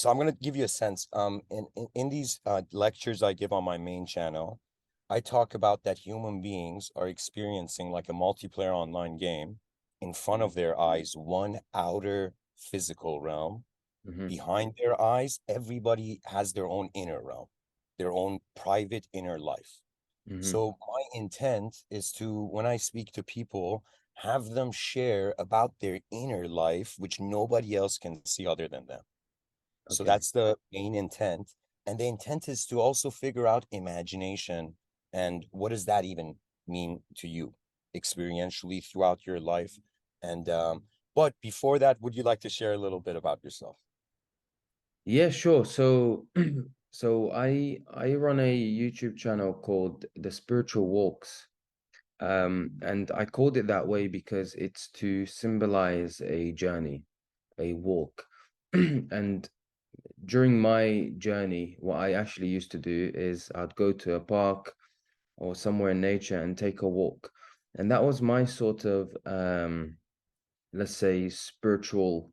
So I'm going to give you a sense. In these lectures I give on my main channel, I talk about that human beings are experiencing like a multiplayer online game in front of their eyes, one outer physical realm. Hmm. Behind their eyes, everybody has their own inner realm, their own private inner life. Hmm. So my intent is to, when I speak to people, have them share about their inner life, which nobody else can see other than them. So Okay. that's the main intent. And the intent is to also figure out imagination and what does that even mean to you experientially throughout your life. And but before that, would you like to share a little bit about yourself? Yeah, sure. So so I run a YouTube channel called The Spiritual Walks. And I called it that way because it's to symbolize a journey, a walk. And during my journey, what I actually used to do is I'd go to a park or somewhere in nature and take a walk. And that was my sort of let's say spiritual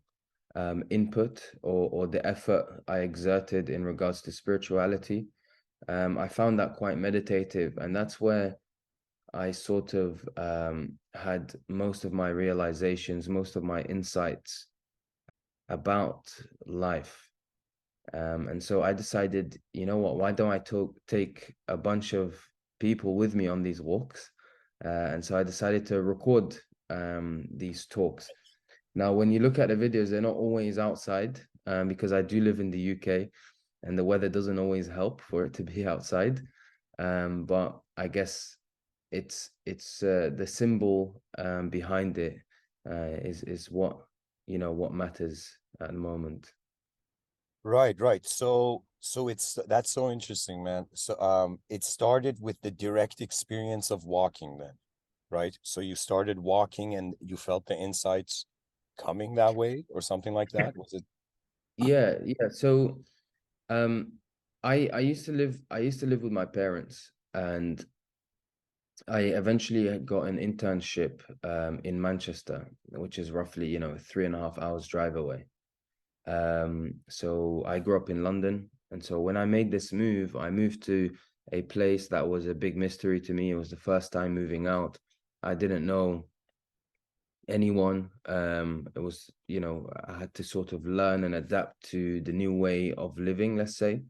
input or the effort I exerted in regards to spirituality. I found that quite meditative, and that's where I sort of had most of my realizations, most of my insights about life. And so I decided, you know what, why don't I take a bunch of people with me on these walks? And so I decided to record these talks. Now, when you look at the videos, they're not always outside because I do live in the UK and the weather doesn't always help for it to be outside. But I guess it's the symbol behind it is what what matters at the moment. Right, right. So it's that's so interesting, man. So it started with the direct experience of walking then, right? So you started walking and you felt the insights coming that way or something like that? Was it Yeah, yeah. So um I used to live with my parents, and I eventually got an internship in Manchester, which is roughly, 3.5 hours drive away. So I grew up in London, and so when I made this move, I moved to a place that was a big mystery to me. It was the first time moving out. I didn't know anyone. It was, I had to sort of learn and adapt to the new way of living, let's say.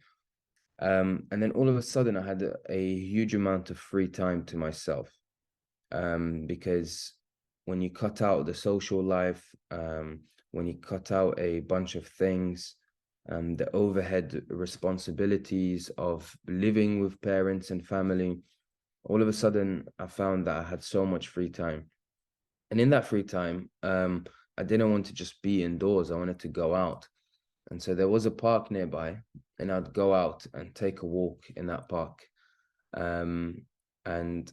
And then all of a sudden, I had a huge amount of free time to myself. Because when you cut out the social life, when you cut out a bunch of things, the overhead responsibilities of living with parents and family, all of a sudden I found that I had so much free time. And in that free time, I didn't want to just be indoors. I wanted to go out. And so there was a park nearby, and I'd go out and take a walk in that park. Um, and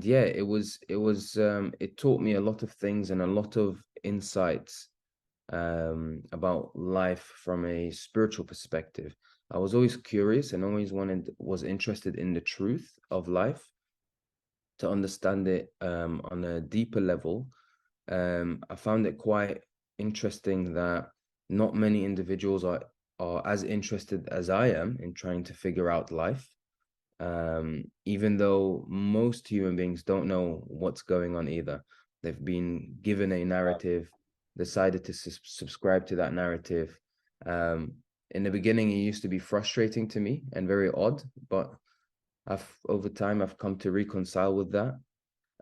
yeah, it taught me a lot of things and a lot of insights about life from a spiritual perspective. I was always curious and always was interested in the truth of life, to understand it on a deeper level. I found it quite interesting that not many individuals are as interested as I am in trying to figure out life, even though most human beings don't know what's going on either. They've been given a narrative, decided to subscribe to that narrative. Um, in the beginning, it used to be frustrating to me and very odd, but over time I've come to reconcile with that,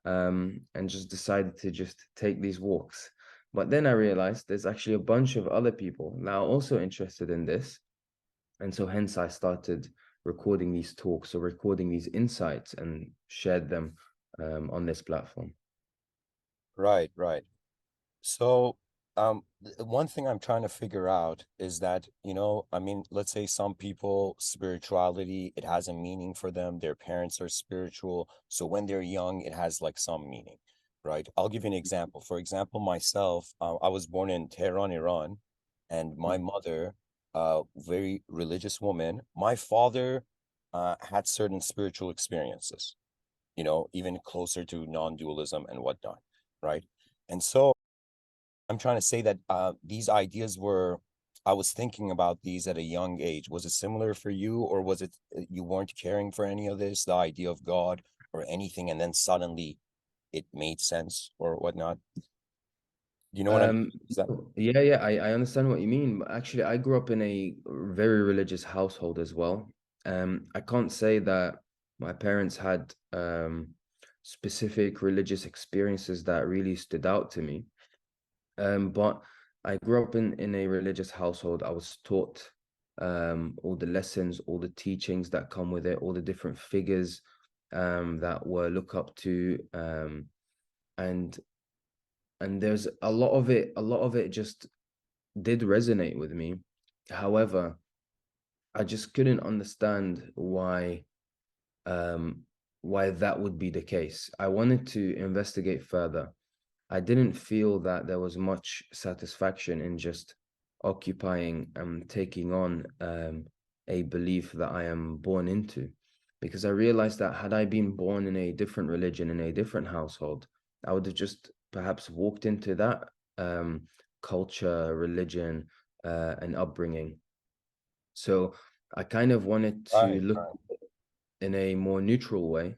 and just decided to just take these walks. But then I realized there's actually a bunch of other people that are also interested in this, and so hence I started recording these talks or recording these insights and shared them on this platform. right, right. So, one thing I'm trying to figure out is that, I mean, let's say some people, spirituality, it has a meaning for them. Their parents are spiritual. So when they're young, it has like some meaning, right? I'll give you an example. For example, myself, I was born in Tehran, Iran, and my mother, very religious woman. My father, had certain spiritual experiences, even closer to non-dualism and whatnot, right? And so I'm trying to say that these ideas were I was thinking about these at a young age. Was it similar for you, or was it you weren't caring for any of this, the idea of God or anything, and then suddenly it made sense or whatnot? You know what I mean? Um, Is that yeah, yeah, I understand what you mean. But actually, I grew up in a very religious household as well. I can't say that my parents had specific religious experiences that really stood out to me. But I grew up in a religious household. I was taught all the lessons, all the teachings that come with it, all the different figures that were look up to, and there's a lot of it just did resonate with me. However, I just couldn't understand um, why that would be the case. I wanted to investigate further. I didn't feel that there was much satisfaction in just occupying and taking on a belief that I am born into. Because I realized that had I been born in a different religion, in a different household, I would have just perhaps walked into that um, culture, religion, and upbringing. So I kind of wanted to right, look right, in a more neutral way,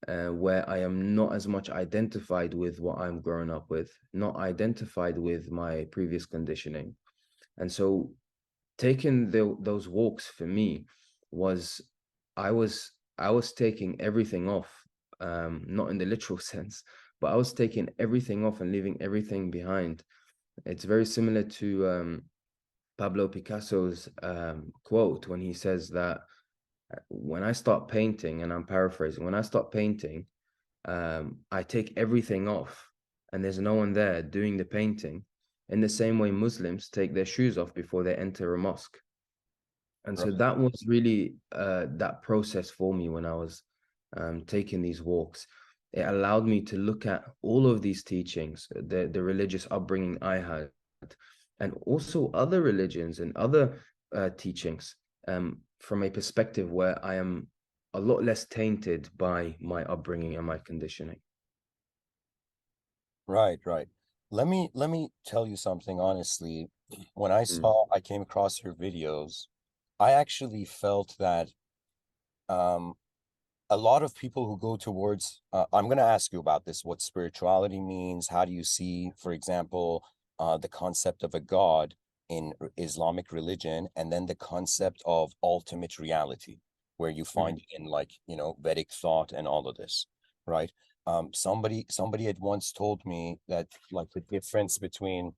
where I am not as much identified with what I'm growing up with, not identified with my previous conditioning. And so taking those walks for me was I was taking everything off, not in the literal sense, but I was taking everything off and leaving everything behind. It's very similar to Pablo Picasso's quote when he says that when I start painting, and I'm paraphrasing, when I start painting, I take everything off and there's no one there doing the painting, in the same way Muslims take their shoes off before they enter a mosque. And so right. that was really that process for me when I was taking these walks. It allowed me to look at all of these teachings, the religious upbringing I had, and also other religions and other teachings from a perspective where I am a lot less tainted by my upbringing and my conditioning. Right, right. Let me tell you something honestly. When Mm, I came across your videos, I actually felt that um a lot of people who go towards I'm going to ask you about this, what spirituality means. How do you see, for example, the concept of a god in Islamic religion, and then the concept of ultimate reality, where you mm, find it in, like, Vedic thought and all of this, right? Somebody had once told me that, like, the difference between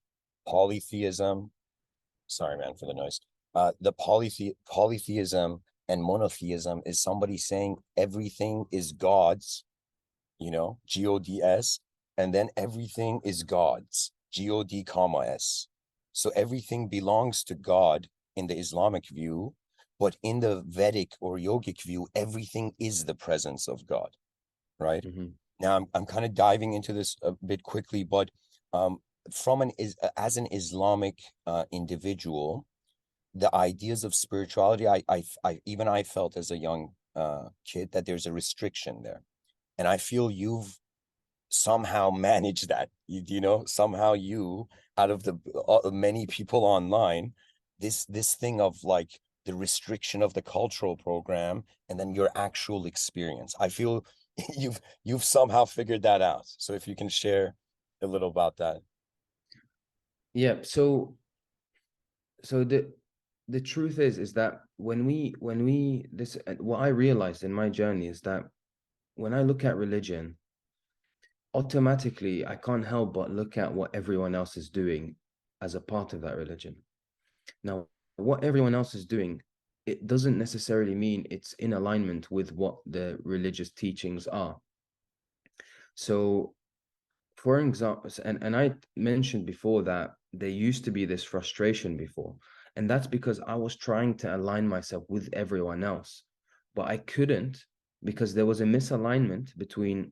polytheism, sorry man for the noise, the polytheism and monotheism is somebody saying everything is God's, Gods, and then everything is God's, God, comma S. So everything belongs to God in the Islamic view, but in the Vedic or yogic view, everything is the presence of God, right? mhm. Now I'm kind of diving into this a bit quickly, but um, as an Islamic individual, the ideas of spirituality, I felt as a young kid that there's a restriction there, and I feel you've somehow managed that. Somehow you, out of the many people online, this thing of, like, the restriction of the cultural program and then your actual experience. I feel you've somehow figured that out. So if you can share a little about that. Yeah, so the truth is that when we this what I realized in my journey is that when I look at religion, automatically I can't help but look at what everyone else is doing as a part of that religion. Now, what everyone else is doing, it doesn't necessarily mean it's in alignment with what the religious teachings are. So, for example, and I mentioned before that there used to be this frustration before, and that's because I was trying to align myself with everyone else, but I couldn't because there was a misalignment between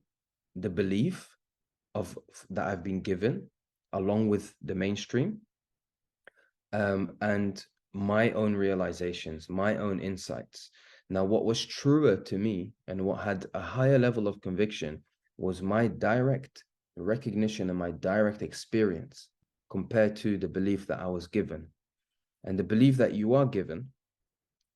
the belief of that I've been given along with the mainstream, and my own realizations, my own insights. Now, what was truer to me and what had a higher level of conviction was my direct recognition and my direct experience compared to the belief that I was given. And the belief that you are given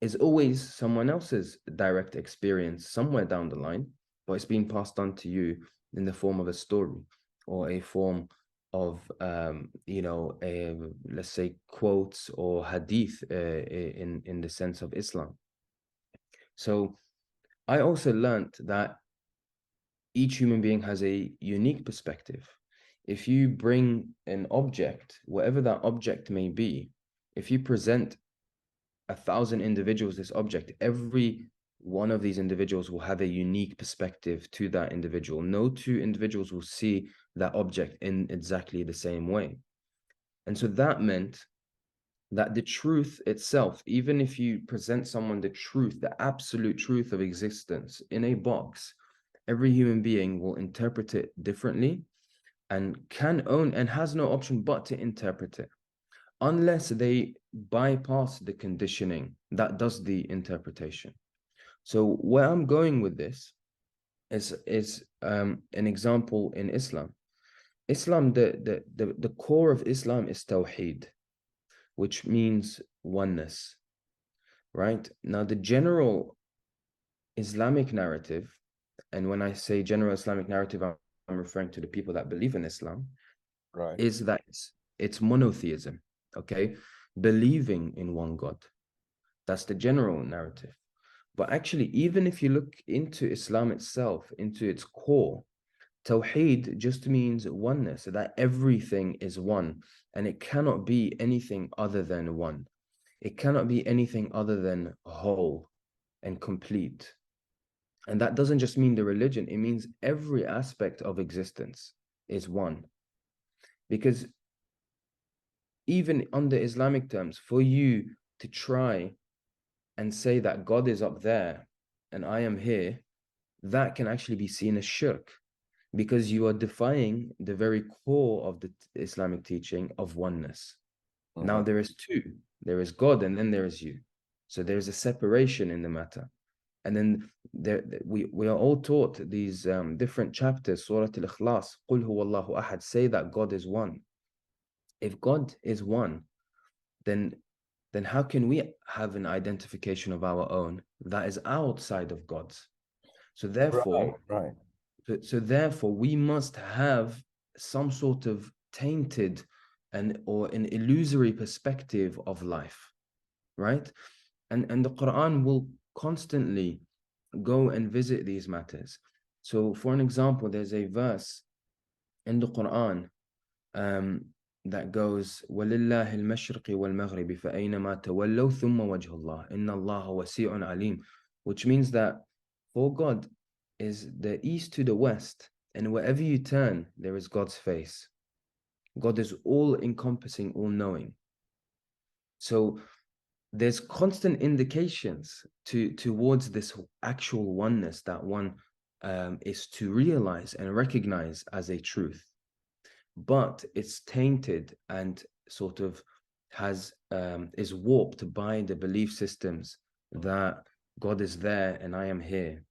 is always someone else's direct experience somewhere down the line, but it's being passed on to you in the form of a story or a form of, let's say quotes or hadith in the sense of Islam. So I also learned that each human being has a unique perspective. If you bring an object, whatever that object may be, if you present 1,000 individuals this object, every one of these individuals will have a unique perspective to that individual. No two individuals will see that object in exactly the same way. And so that meant that the truth itself, even if you present someone the truth, the absolute truth of existence in a box, every human being will interpret it differently and can own and has no option but to interpret it unless they bypass the conditioning that does the interpretation. So where I'm going with this is an example in Islam. Islam, the core of Islam is Tawheed, which means oneness, right? Now, the general Islamic narrative, and when I say general Islamic narrative, I'm referring to the people that believe in Islam, Right. is that it's monotheism, okay? Believing in one God. That's the general narrative. But actually, even if you look into Islam itself, into its core, Tawheed just means oneness, that everything is one, and it cannot be anything other than one. It cannot be anything other than whole and complete. And that doesn't just mean the religion, it means every aspect of existence is one. Because even under Islamic terms, for you to try and say that God is up there and I am here, that can actually be seen as shirk because you are defying the very core of the Islamic teaching of oneness. Now Mm-hmm. there is two. There is God and then there is you. So there's a separation in the matter. And then we are all taught these different chapters, Surah Al-Ikhlas, قُلْ هُوَ اللَّهُ أَحَدٌ, say that God is one. If God is one, then how can we have an identification of our own that is outside of God's? So Right, therefore, right. we must have some sort of tainted or an illusory perspective of life, right? And the Quran will constantly go and visit these matters. So for an example, there's a verse in the Quran um, that goes وَلِلَّهِ الْمَشْرِقِ وَالْمَغْرِبِ فَأَيْنَمَا تَوَلَّوْا ثُمَّ وَجْهُ اللَّهِ إِنَّ اللَّهَ وَسِيعٌ عَلِيمٌ, which means that for God is the east to the west, and wherever you turn, there is God's face. God is all encompassing, all knowing. So there's constant indications towards this actual oneness that one is to realize and recognize as a truth, but it's tainted and sort of has is warped by the belief systems that God is there and I am here,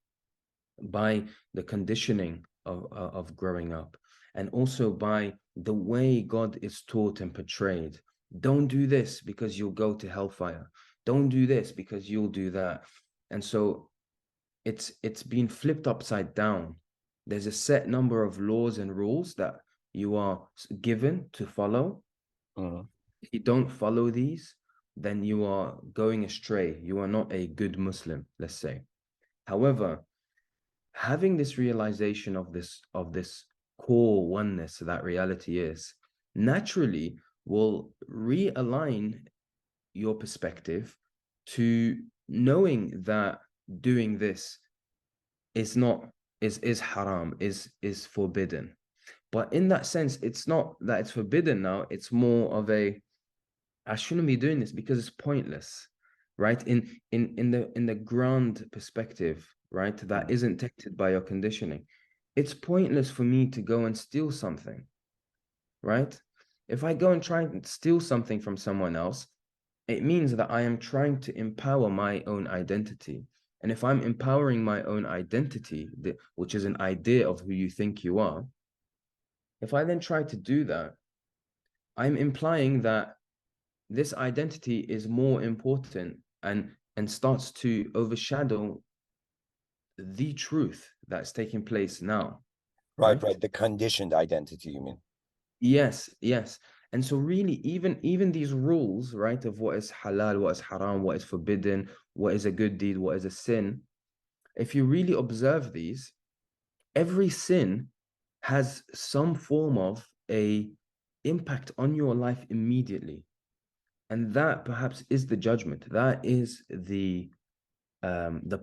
by the conditioning of growing up, and also by the way God is taught and portrayed. Don't do this because you'll go to hellfire. Don't do this because you'll do that. And so it's been flipped upside down. There's a set number of laws and rules that you are given to follow. Mm-hmm. If you don't follow these, then you are going astray. You are not a good Muslim, let's say. However, having this realization of this core oneness that reality is naturally will realign your perspective to knowing that doing this is not is haram, is forbidden. But in that sense, it's not that it's forbidden now, it's more of a I shouldn't be doing this because it's pointless, right? In the ground perspective, right, that isn't tainted by your conditioning. It's pointless for me to go and steal something, right? If I go and try and steal something from someone else, it means that I am trying to empower my own identity. And if I'm empowering my own identity, which is an idea of who you think you are, if I then try to do that, I'm implying that this identity is more important and starts to overshadow the truth that's taking place now, Right, right? right. The conditioned identity, you mean? Yes, yes. And so really even these rules, right, of what is halal, what is haram, what is forbidden, what is a good deed, what is a sin, if you really observe these, every sin has some form of a impact on your life immediately. And that perhaps is the judgment. That is the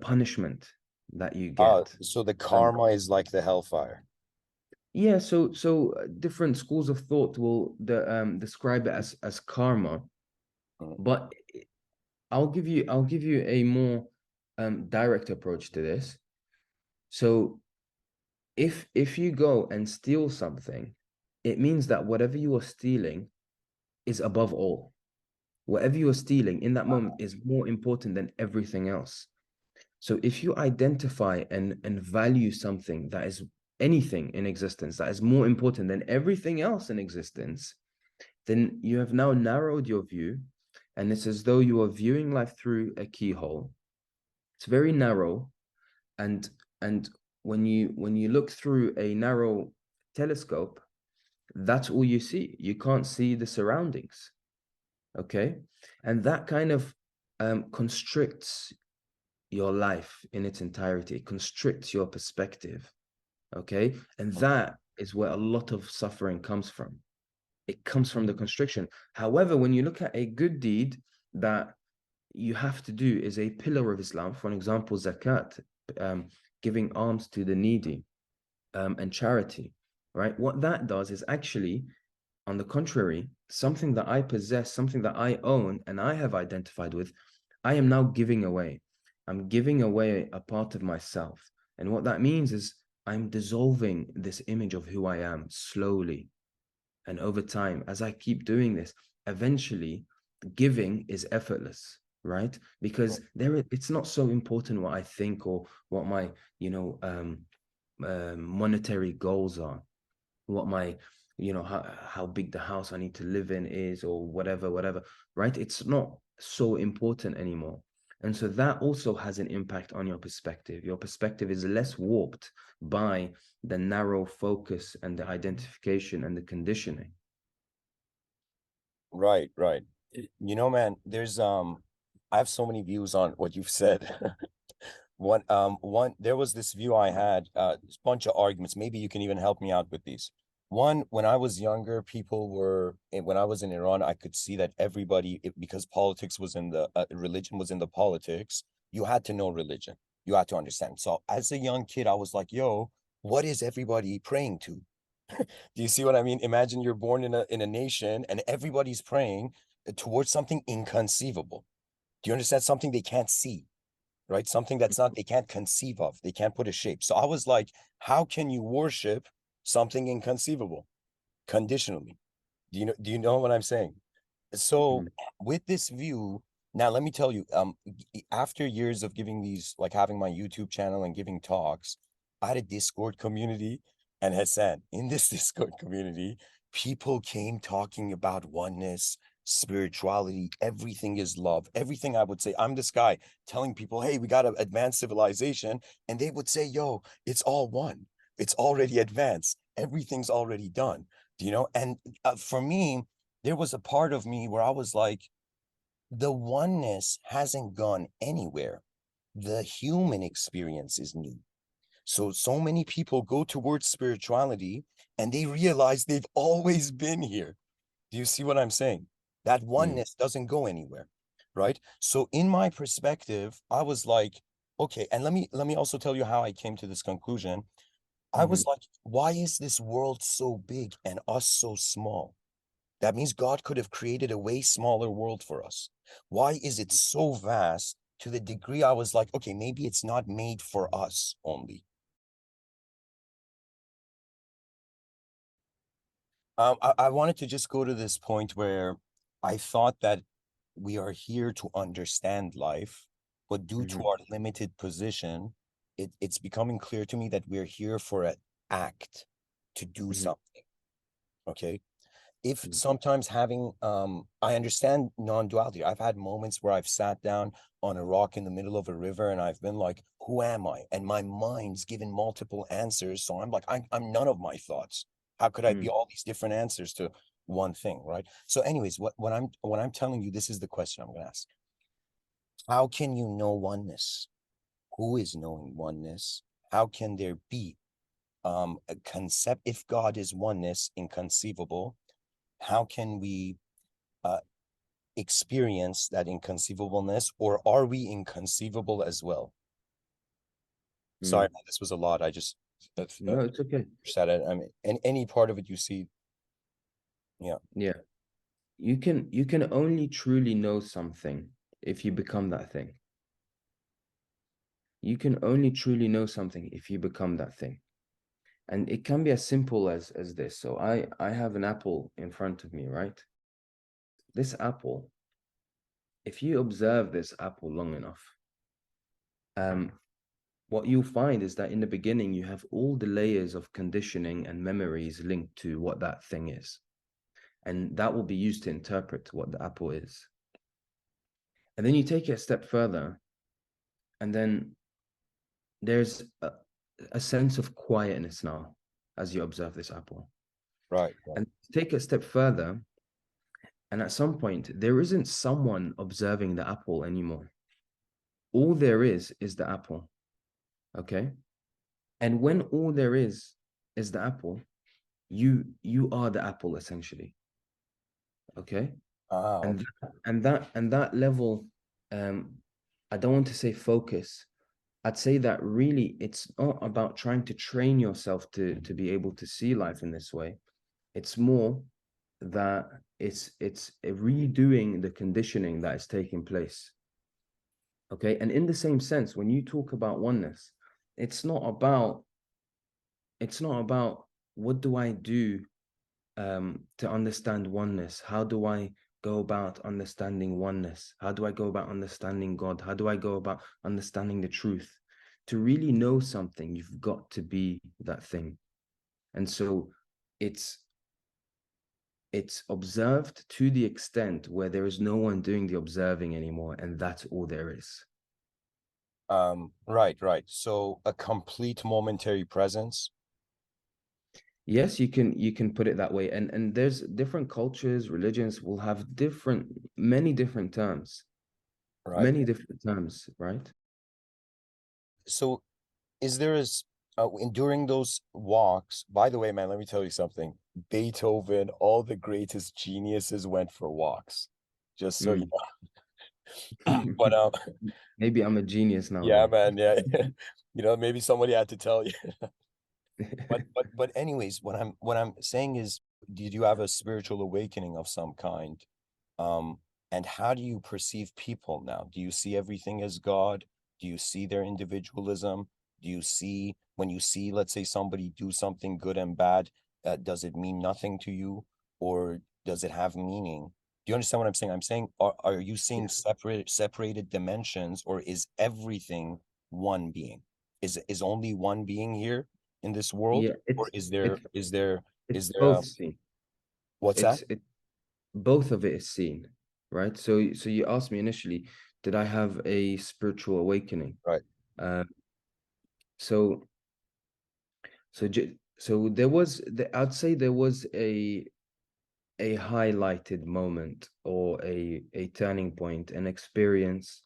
punishment that you get. So the Um, karma is like the hellfire. yeah, so different schools of thought will describe it as karma, Mm. but I'll give you a more direct approach to this. So if you go and steal something, it means that whatever you are stealing is above all. Whatever you are stealing in that moment is more important than everything else. So if you identify and value something that is anything in existence that is more important than everything else in existence, then you have now narrowed your view, and it's as though you are viewing life through a keyhole. It's very narrow, and and when you look through a narrow telescope, that's all you see. You can't see the surroundings. Okay, and that kind of constricts your life in its entirety. It constricts your perspective. Okay, and that is where a lot of suffering comes from. It comes from the constriction. However, when you look at a good deed that you have to do is a pillar of Islam, for an example, zakat, um, giving alms to the needy, and charity, right? What that does is actually, on the contrary, something that I possess, something that I own and I have identified with, I am now giving away. I'm giving away a part of myself. And what that means is I'm dissolving this image of who I am slowly. And over time, as I keep doing this, eventually giving is effortless, right? Because it's not so important what I think or what my, you know, monetary goals are, what my, how big the house I need to live in is, or whatever, right? It's not so important anymore. And so that also has an impact on your perspective. Your perspective is less warped by the narrow focus and the identification and the conditioning. Right, right. You know, man, I have so many views on what you've said. One, there was this view I had, this bunch of arguments. Maybe you can even help me out with these. One, when I was younger, when I was in Iran, I could see that because politics was in religion was in the politics, you had to know religion. You had to understand. So as a young kid, I was like, yo, what is everybody praying to? Do you see what I mean? Imagine you're born in a nation and everybody's praying towards something inconceivable. Do you understand? Something they can't see, right? Something that's not they can't conceive of. They can't put a shape. So I was like, how can you worship something inconceivable conditionally? Do you know what I'm saying? So Mhm, with this view, now let me tell you, after years of giving these, like having my YouTube channel and giving talks, I had a Discord community, and Hassan, in this Discord community, people came talking about oneness, spirituality, everything is love. Everything I would say, I'm this guy telling people, hey, we got to advance civilization, and they would say, yo, it's all one. It's already advanced. Everything's already done. Do you know? And for me, there was a part of me where I was like, the oneness hasn't gone anywhere. The human experience is new. So many people go towards spirituality and they realize they've always been here. Do you see what I'm saying? That mhm, oneness doesn't go anywhere, right? So in my perspective, I was like, okay, and let me also tell you how I came to this conclusion. I mhm, was like, why is this world so big and us so small? That means God could have created a way smaller world for us. Why is it so vast to the degree I was like, okay, maybe it's not made for us only. I wanted to just go to this point where I thought that we are here to understand life, but due to mhm, our limited position, it's becoming clear to me that we're here for an act to do mhm, something. Okay. if Mm. sometimes having I understand non-duality. I've had moments where I've sat down on a rock in the middle of a river and I've been like, who am I? And my mind's given multiple answers. So I'm like, I'm none of my thoughts. How could I be Mm. all these different answers to one thing, right? So, anyways, what I'm telling you, this is the question I'm gonna ask. How can you know oneness? Who is knowing oneness? How can there be a concept if God is oneness, inconceivable? How can we uh, experience that inconceivableness, or are we inconceivable as well? Sorry, Mm. man, this was a lot. I just No, it's okay. said it. I mean, and any part of it you see, yeah. Yeah. You can only truly know something if you become that thing. You can only truly know something if you become that thing. And it can be as simple as this. So I have an apple in front of me, right? This apple, if you observe this apple long enough, um, what you'll find is that in the beginning you have all the layers of conditioning and memories linked to what that thing is. And that will be used to interpret what the apple is. And then you take it a step further, and then there's a sense of quietness now as you observe this apple. Right, right. And take it a step further, and at some point, there isn't someone observing the apple anymore. All there is the apple. Okay. And when all there is the apple, you are the apple essentially. Okay. Ah, And okay. that level, um, I don't want to say focus. I'd say that really it's not about trying to train yourself to be able to see life in this way. It's more that it's redoing the conditioning that is taking place. Okay. And in the same sense, when you talk about oneness, it's not about it's not about what do I do to understand oneness? How do I go about understanding oneness? How do I go about understanding God? How do I go about understanding the truth? To really know something, you've got to be that thing. And so it's it's observed to the extent where there is no one doing the observing anymore, and that's all there is. Right, right. So a complete momentary presence. Yes, you can put it that way. And there's different cultures, religions will have many different terms, Right. many different terms, right? So is there is during those walks, by the way, man, let me tell you something. Beethoven, all the greatest geniuses went for walks. Just so you Mm. know. But Maybe I'm a genius now yeah, then. man, yeah. Maybe somebody had to tell you. But anyways, what I'm saying is, did you have a spiritual awakening of some kind? Um, and how do you perceive people now? Do you see everything as God? Do you see their individualism? Do you see when you see, let's say, somebody do something good and bad, does it mean nothing to you, or does it have meaning? Do you understand what I'm saying? I'm saying, are you seeing Yeah. separated dimensions, or is everything one being? Is only one being here in this world, Yeah, or is there it's is there it's is there both seen. what's that? It both of it is seen, right? So you asked me initially, did I have a spiritual awakening? Right. Uh, so so there was I'd say there was a highlighted moment or a turning point, an experience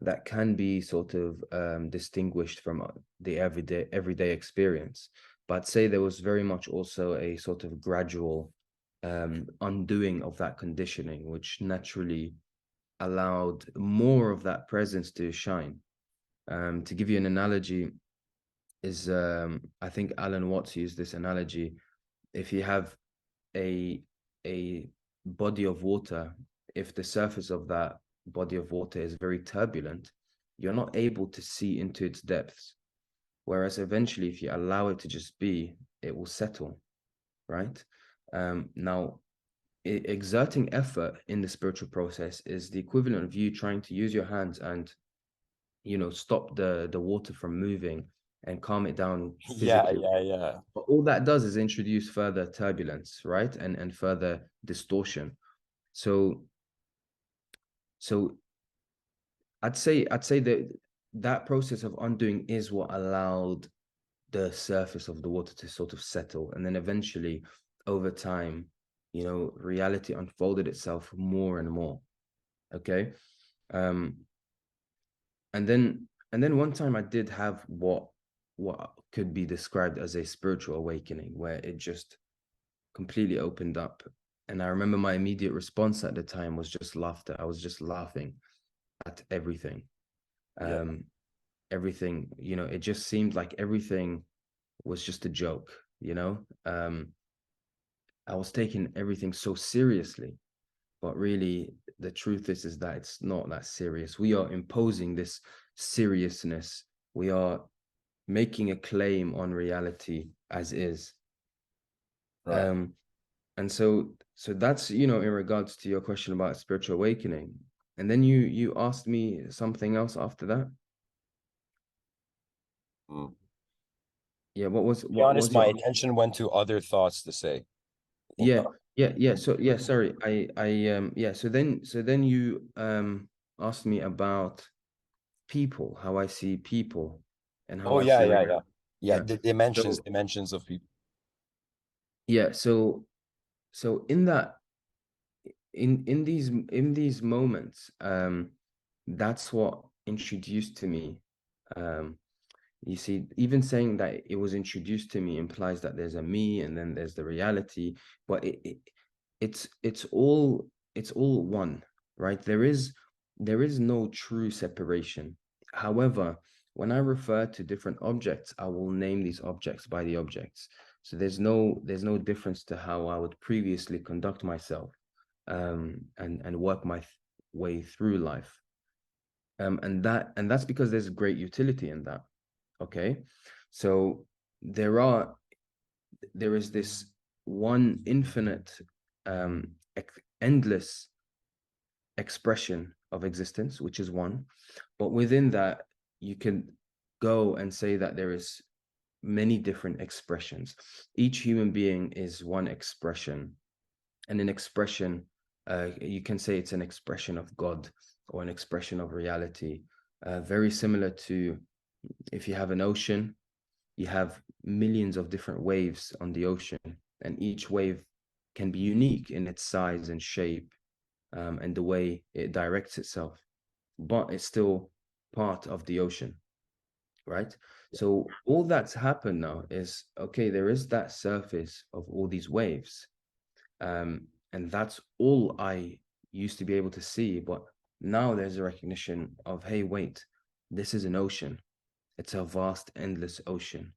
that can be sort of distinguished from the everyday experience. But I'd say there was very much also a sort of gradual undoing of that conditioning, which naturally allowed more of that presence to shine. To give you an analogy, is I think Alan Watts used this analogy. If you have a a body of water, if the surface of that body of water is very turbulent, you're not able to see into its depths. Whereas eventually, if you allow it to just be, it will settle, right? Now, exerting effort in the spiritual process is the equivalent of you trying to use your hands and stop the water from moving and calm it down Yeah, physically. yeah, yeah. But all that does is introduce further turbulence, right? And further distortion. So so I'd say that that process of undoing is what allowed the surface of the water to sort of settle. And then eventually, over time, reality unfolded itself more and more. Okay. Um, and then one time I did have what could be described as a spiritual awakening, where it just completely opened up. And I remember my immediate response at the time was just laughter. I was just laughing at everything. Yeah. Um, everything, it just seemed like everything was just a joke. I was taking everything so seriously, but really the truth is that it's not that serious. We are imposing this seriousness. We are making a claim on reality as is. Right. Um, and so that's in regards to your question about spiritual awakening. And then you asked me something else after that. Mm. Yeah, what was To be what honest, was my your attention went to other thoughts to say. yeah, yeah. So yeah, sorry. Yeah, so then you asked me about people, how I see people and how Oh I yeah, see yeah, yeah. reality. Yeah, Yeah. the dimensions, So dimensions of people. yeah, so in these moments, that's what introduced to me. Um, you see, even saying that it was introduced to me implies that there's a me and then there's the reality, but it's all one, right? There is no true separation. However, when I refer to different objects, I will name these objects by the objects. So there's no difference to how I would previously conduct myself, and work my way through life. And that's because there's great utility in that. Okay. So there is this one infinite, endless expression of existence, which is one. But within that, you can go and say that there is many different expressions. Each human being is one expression, and an expression, you can say it's an expression of God or an expression of reality. Very similar to, if you have an ocean, you have millions of different waves on the ocean, and each wave can be unique in its size and shape, and the way it directs itself, but it's still part of the ocean, right? So all that's happened now is, okay, there is that surface of all these waves, and that's all I used to be able to see. But now there's a recognition of, hey, wait, this is an ocean. It's a vast, endless ocean,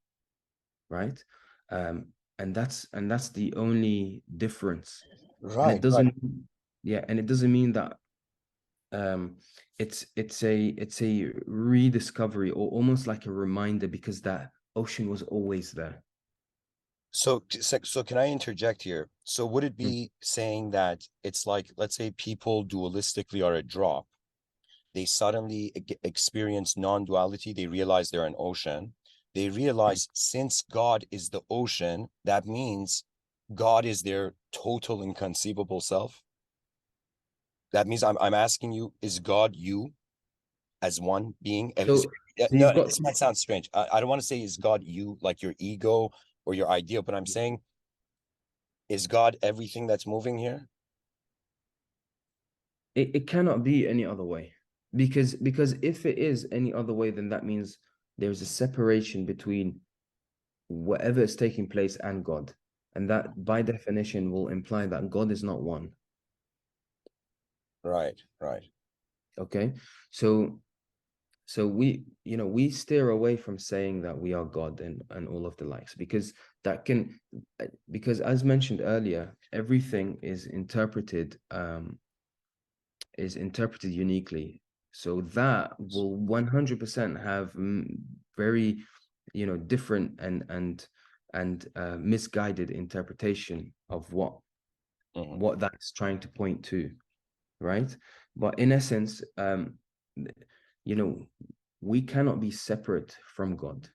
right? Um, and that's the only difference. And it Right, right. doesn't, yeah, and it doesn't mean that, um it's a rediscovery or almost like a reminder, because that ocean was always there. So can I interject here? So would it Mm. be saying that it's like, let's say people dualistically are a drop. They suddenly experience non-duality. They realize they're an ocean. They Mm. realize since God is the ocean, that means God is their total inconceivable self. That means I'm asking you, is God you as one being? so so No, you've got this might sound strange. I don't want to say is God you, like your ego or your idea, but I'm saying, is God everything that's moving here? it cannot be any other way, because if it is any other way, then that means there's a separation between whatever is taking place and God, and that by definition will imply that God is not one. Right, right. Okay. So we steer away from saying that we are God and all of the likes, because that can, because as mentioned earlier, everything is interpreted uniquely. So that will 100% have very different and misguided interpretation of what Mhm. what that's trying to point to, right? But in essence, you know, we cannot be separate from God.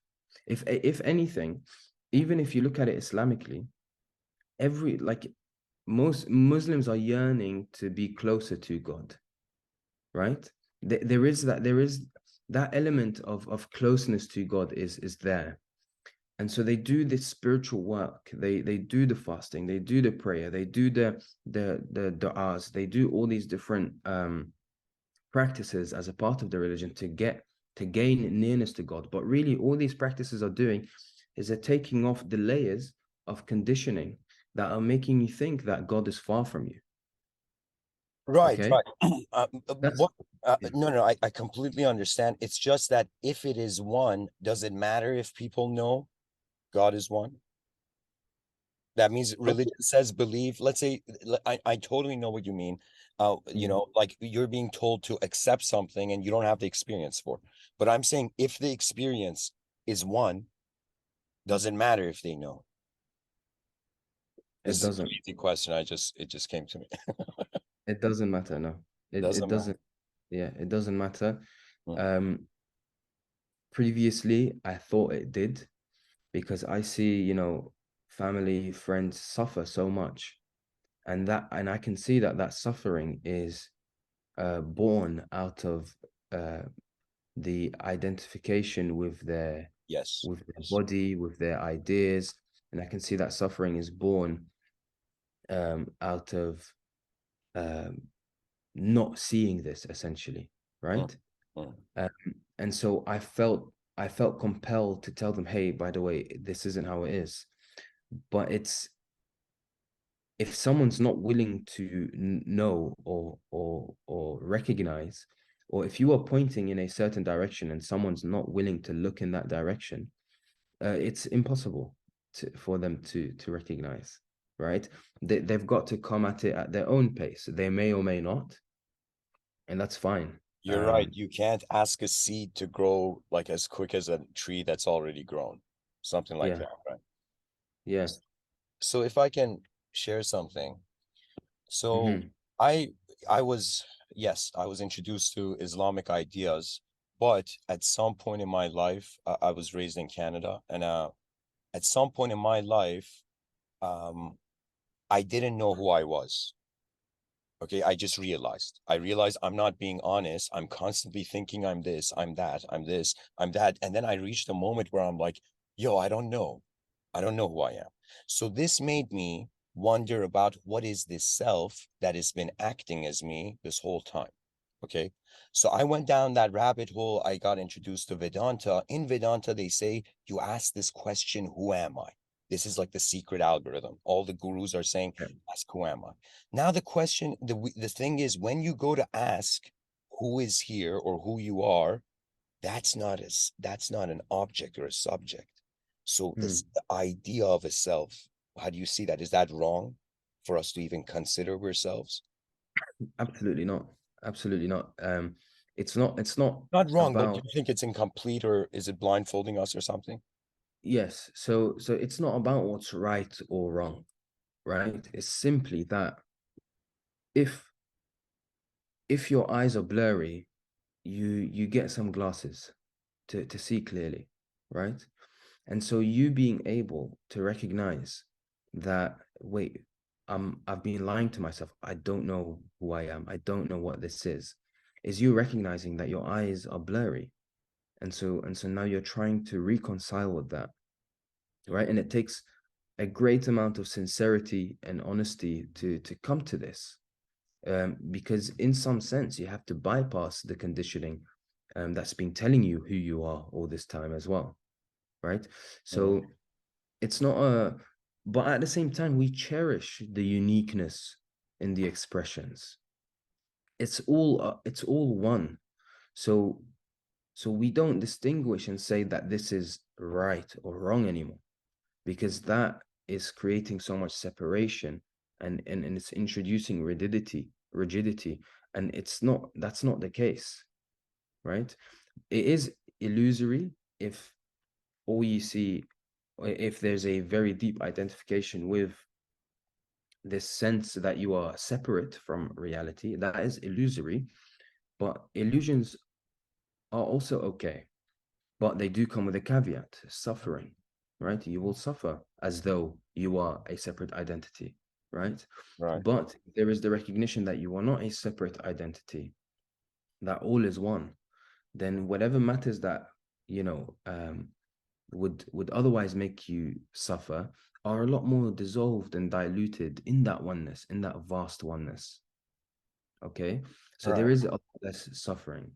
If anything, even if you look at it Islamically, every like most Muslims are yearning to be closer to God, right? There is that element of closeness to God is there. And so they do this spiritual work. They do the fasting, they do the prayer, they do the du'as, they do all these different practices as a part of the religion to gain nearness to God. But really, all these practices are doing is they're taking off the layers of conditioning that are making you think that God is far from you. Right, Okay, right. that's What? No, no, I completely understand. It's just that if it is one, does it matter if people know God is one? That means religion says believe. Let's say, I totally know what you mean. mm, Like you're being told to accept something and you don't have the experience for. But I'm saying if the experience is one, doesn't matter if they know. it This is a doesn't. crazy question. It just came to me. It doesn't matter. No, it Doesn't matter. doesn't. Yeah, it doesn't matter. Mm. Um, Previously, I thought it did because I see, family, friends suffer so much, and I can see that that suffering is born out of uh, the identification Yes, with their yes. body, with their ideas, and I can see that suffering is born out of um, not seeing this essentially, Mm, right? mm. Um, and so I felt compelled to tell them, hey, by the way, this isn't how it is. But it's if someone's not willing to know or recognize, or if you are pointing in a certain direction and someone's not willing to look in that direction, it's impossible for them to recognize, right? They've got to come at it at their own pace. They may or may not, and that's fine. You're right. You can't ask a seed to grow like as quick as a tree that's already grown. Something like Yeah, that, right? yeah. So if I can share something. So Hmm. I I was yes, I was introduced to Islamic ideas, but at some point in my life, I was raised in Canada, and at some point in my life, um, I didn't know who I was. Okay, I realized I'm not being honest. I'm constantly thinking I'm this, I'm that, I'm this, I'm that. And then I reached a moment where I'm like, yo, I don't know. I don't know who I am. So this made me wonder about what is this self that has been acting as me this whole time. Okay. So I went down that rabbit hole. I got introduced to Vedanta. In Vedanta, they say you ask this question, who am I? This is like the secret algorithm. All the gurus are saying, Yeah. ask who am I? Now the question, the thing is, when you go to ask who is here or who you are, that's not an object or a subject. So Hmm. this the idea of a self. How do you see that? Is that wrong for us to even consider ourselves? Absolutely not. Absolutely not. It's not Not wrong, but do about you think it's incomplete or is it blindfolding us or something? yes. So it's not about what's right or wrong, right? It's simply that if if your eyes are blurry, you get some glasses to see clearly, right? And so you being able to recognize that, wait, I've been lying to myself. I don't know who I am. I don't know what this is you recognizing that your eyes are blurry. And so now you're trying to reconcile with that, right? And it takes a great amount of sincerity and honesty to come to this. Because in some sense you have to bypass the conditioning that's been telling you who you are all this time as well, right? Mhm. So it's not a but at the same time we cherish the uniqueness in the expressions. It's all one. So so we don't distinguish and say that this is right or wrong anymore, because that is creating so much separation, and it's introducing rigidity, and that's not the case, right? It is illusory if all you see, if there's a very deep identification with this sense that you are separate from reality. That is illusory, but illusions are also okay. but they do come with a caveat: suffering, right? You will suffer as though you are a separate identity, right? Right. But there is the recognition that you are not a separate identity, that all is one. Then whatever matters that, you know, would otherwise make you suffer are a lot more dissolved and diluted in that oneness, in that vast oneness. Okay. So there Right. is a lot less suffering.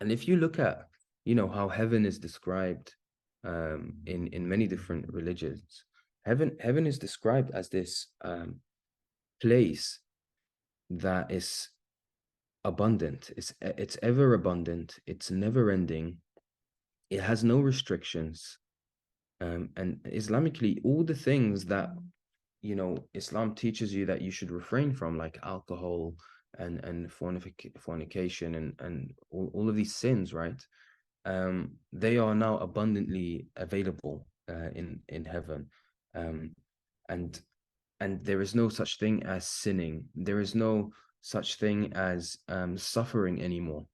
And if you look at, you know, how heaven is described in many different religions, heaven is described as this place that is abundant. It's ever abundant. It's never ending. It has no restrictions. And Islamically, all the things that, you know, Islam teaches you that you should refrain from, like alcohol and fornication and all of these sins, right? They are now abundantly available in heaven, um, and and there is no such thing as sinning. There is no such thing as suffering anymore,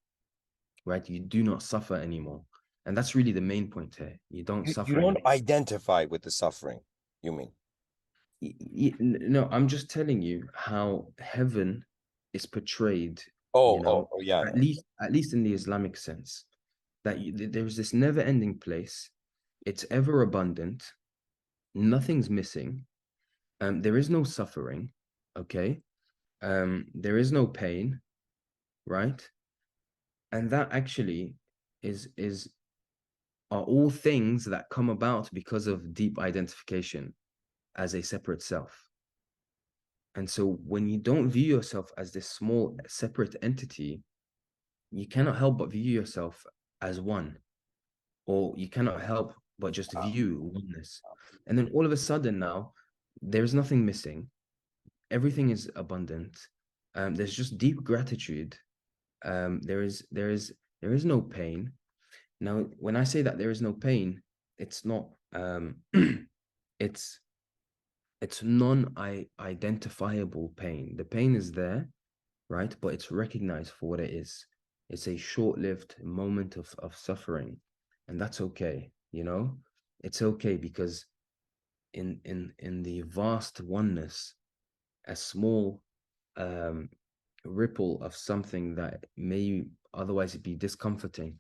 right? You do not suffer anymore, and that's really the main point here. You don't You suffer don't anymore. identify with the suffering, you mean? No, I'm just telling you how heaven is portrayed, you know, Yeah, yeah. at least in the Islamic sense, that there is this never-ending place. It's ever abundant. Nothing's missing. There is no suffering. Okay. There is no pain, right? And that actually is are all things that come about because of deep identification as a separate self. And so when you don't view yourself as this small separate entity, you cannot help but view yourself as one, or you cannot help but just Wow. view oneness. And then all of a sudden now, there's nothing missing. Everything is abundant. There's just deep gratitude. There is no pain. Now, when I say that there is no pain, it's not it's it's non-identifiable pain. The pain is there, right? But it's recognized for what it is. It's a short-lived moment of suffering, and that's okay, you know? It's okay because in the vast oneness, a small um ripple of something that may otherwise be discomforting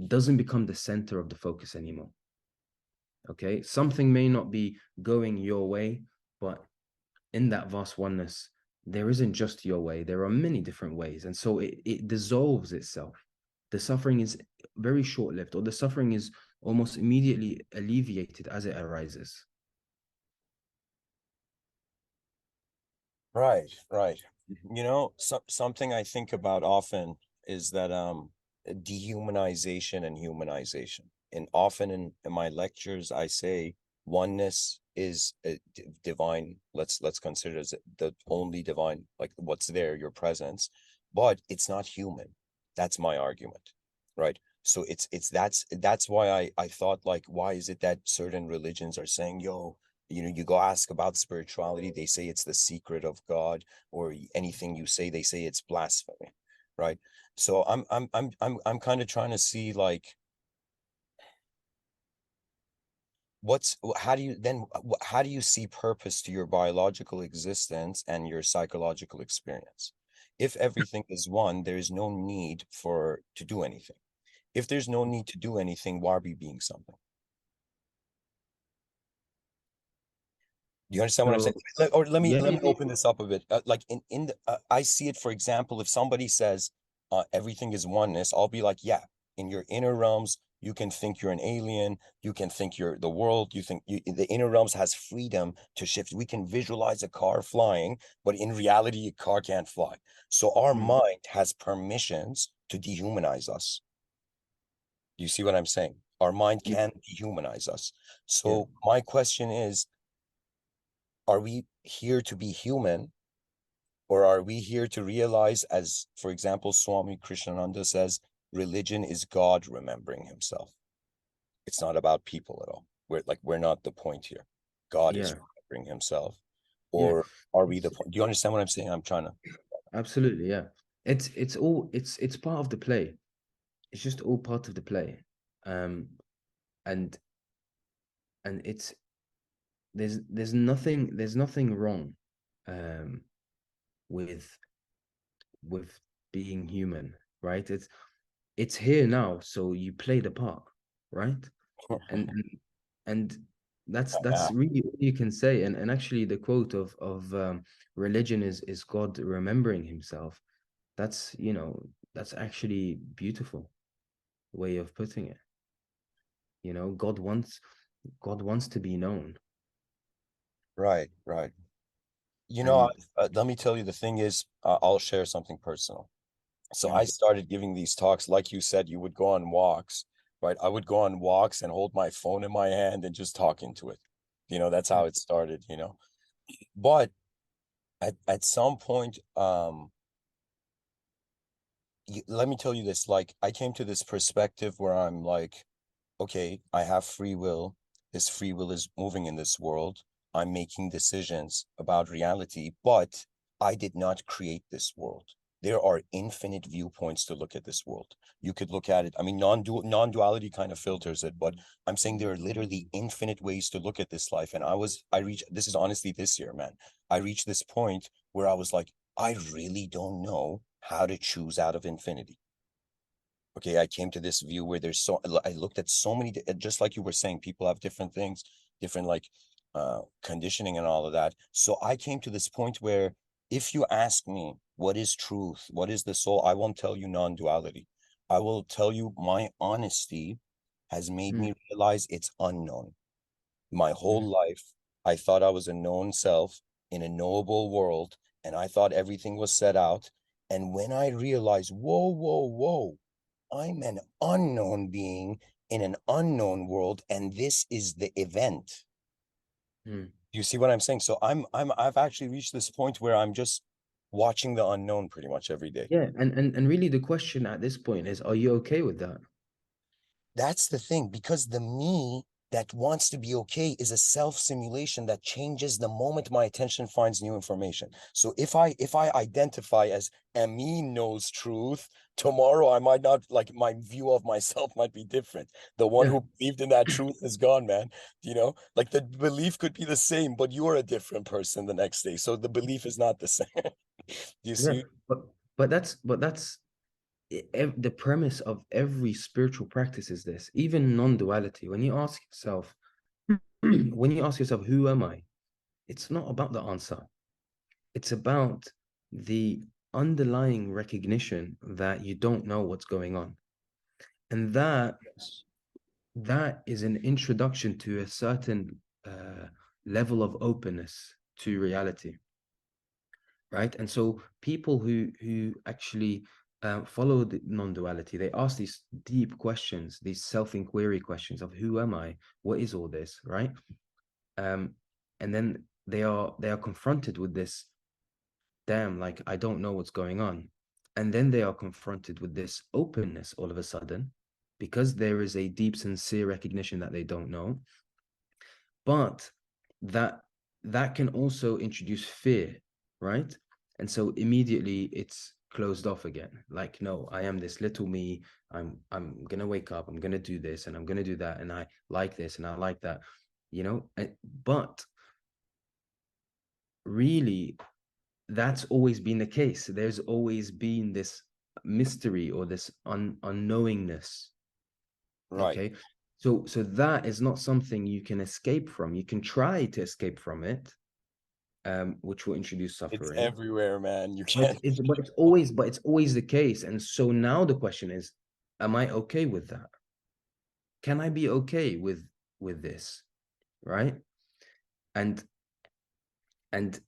doesn't become the center of the focus anymore. Okay, something may not be going your way, but in that vast oneness, there isn't just your way. There are many different ways. And so it dissolves itself. The suffering is very short lived, or the suffering is almost immediately alleviated as it arises. Right, right. You know, something I think about often is that dehumanization and humanization. And often in my lectures, I say oneness is a divine. Let's consider as the only divine, like what's there, your presence, but it's not human. That's my argument, right? So it's that's why I thought like, why is it that certain religions are saying, yo, you know, you go ask about spirituality, they say it's the secret of God, or anything you say, they say it's blasphemy, right? So I'm kind of trying to see like how do you then how do you see purpose to your biological existence and your psychological experience? If everything is one, there is no need for to do anything. If there's no need to do anything, why are we being something? Do you understand what I'm saying? So Or let me yeah, let yeah, me yeah. open this up a bit. Like in the I see it, for example, if somebody says everything is oneness, I'll be like, yeah, in your inner realms, you can think you're an alien, you can think you're the world, you think the inner realms has freedom to shift. We can visualize a car flying, but in reality, a car can't fly. So our Mm, mind has permissions to dehumanize us. Do you see what I'm saying? Our mind yeah, can dehumanize us. yeah. So my question is, are we here to be human, or are we here to realize, as for example, Swami Krishnananda says, religion is God remembering himself? It's not about people at all. We're not the point here. God is Yeah, remembering himself. yeah. Or are we the It's, point? Do you understand what I'm saying? I'm trying to. absolutely, yeah. It's all it's part of the play. It's just all part of the play. um and it's there's nothing wrong um with with being human, right? It's here now, so you play the part, right? And and, and that's Yeah, really all you can say. And actually the quote of religion is God remembering himself. That's, that's actually beautiful way of putting it. God wants to be known. right, right. And Let me tell you, the thing is, I'll share something personal. So I mm, started giving these talks, like you said, you would go on walks, right? I would go on walks and hold my phone in my hand and just talk into it. That's how it started. But at some point, let me tell you this, like I came to this perspective where I'm like, okay, I have free will. This free will is moving in this world. I'm making decisions about reality, but I did not create this world. There are infinite viewpoints to look at this world. You could look at it. I mean, non-duality kind of filters it, but I'm saying there are literally infinite ways to look at this life. And I reached, this is honestly this year, man. I reached this point where I was like, I really don't know how to choose out of infinity. Okay, I came to this view where I looked at so many, just like you were saying, people have different things, different like conditioning and all of that. So I came to this point where if you ask me what is truth, what is the soul, I won't tell you non-duality. I will tell you my honesty has made mm, me realize it's unknown. My whole mm, life, I thought I was a known self in a knowable world, and I thought everything was set out. And when I realized, whoa, whoa, whoa, I'm an unknown being in an unknown world, and this is the event. mm. You see what I'm saying? So I've actually reached this point where I'm just watching the unknown pretty much every day. Yeah, and really the question at this point is, are you okay with that? That's the thing, because the me that wants to be okay is a self-simulation that changes the moment my attention finds new information. So if I identify as Amin knows truth, tomorrow I might not, like, my view of myself might be different. The one Yeah, who believed in that truth is gone, man. Like the belief could be the same, but you're a different person the next day. So the belief is not the same. Do you yeah. see? But the premise of every spiritual practice is this, even non-duality. When you ask yourself, who am I? It's not about the answer. It's about the underlying recognition that you don't know what's going on. And Yes. that is an introduction to a certain level of openness to reality, right? And so people who actually follow the non-duality, they ask these deep questions, these self-inquiry questions of who am I? What is all this, right? Um, and then they are confronted with this, damn, like I don't know what's going on. And then they are confronted with this openness all of a sudden, because there is a deep, sincere recognition that they don't know. But that that can also introduce fear, right? And so immediately it's closed off again. Like, no, I am this little me. I'm gonna wake up, I'm gonna do this and I'm gonna do that, and I like this and I like that, you know. But really, that's always been the case. There's always been this mystery or this unknowingness. Right. Okay. So that is not something you can escape from. You can try to escape from it, which will introduce It's suffering. everywhere, man. You But can't. it's always the case. And so now the question is, am I okay with that? Can I be okay with this? Right? And and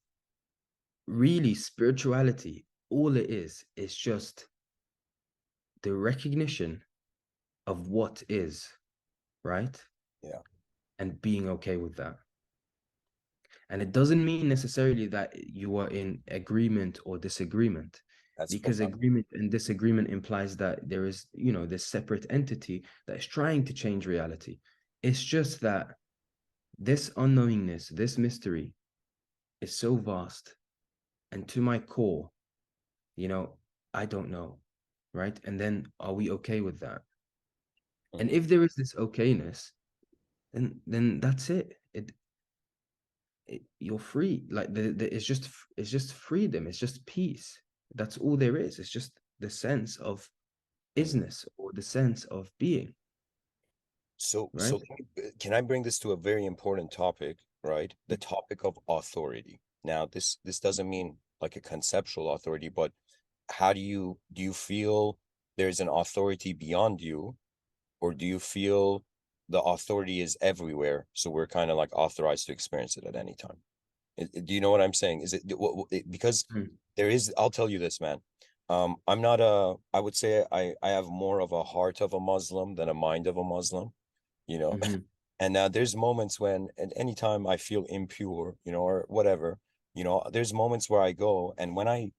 really spirituality, all it is just the recognition of what is, right? Yeah, And being okay with that. And it doesn't mean necessarily that you are in agreement or disagreement, that's because profound. agreement and disagreement implies that there is, this separate entity that is trying to change reality. It's just that this unknowingness, this mystery is so vast. And to my core, you know, I don't know. Right. And then are we okay with that? And mhm. if there is this okayness, then that's it. You're free. Like it's just freedom. It's just peace. That's all there is. It's just the sense of Mhm. isness or the sense of being, So right? can I bring this to a very important topic, right? The topic of authority. Now, this doesn't mean like a conceptual authority, but how do you feel there's an authority beyond you, or do you feel the authority is everywhere, so we're kind of like authorized to experience it at any time? Do you know what I'm saying? Is it because Mm, there is, I'll tell you this, man. I'm not a, I would say I have more of a heart of a Muslim than a mind of a Muslim, you know. mhm, And now there's moments when, at any time I feel impure, you know, or whatever, you know, there's moments where I go, and when I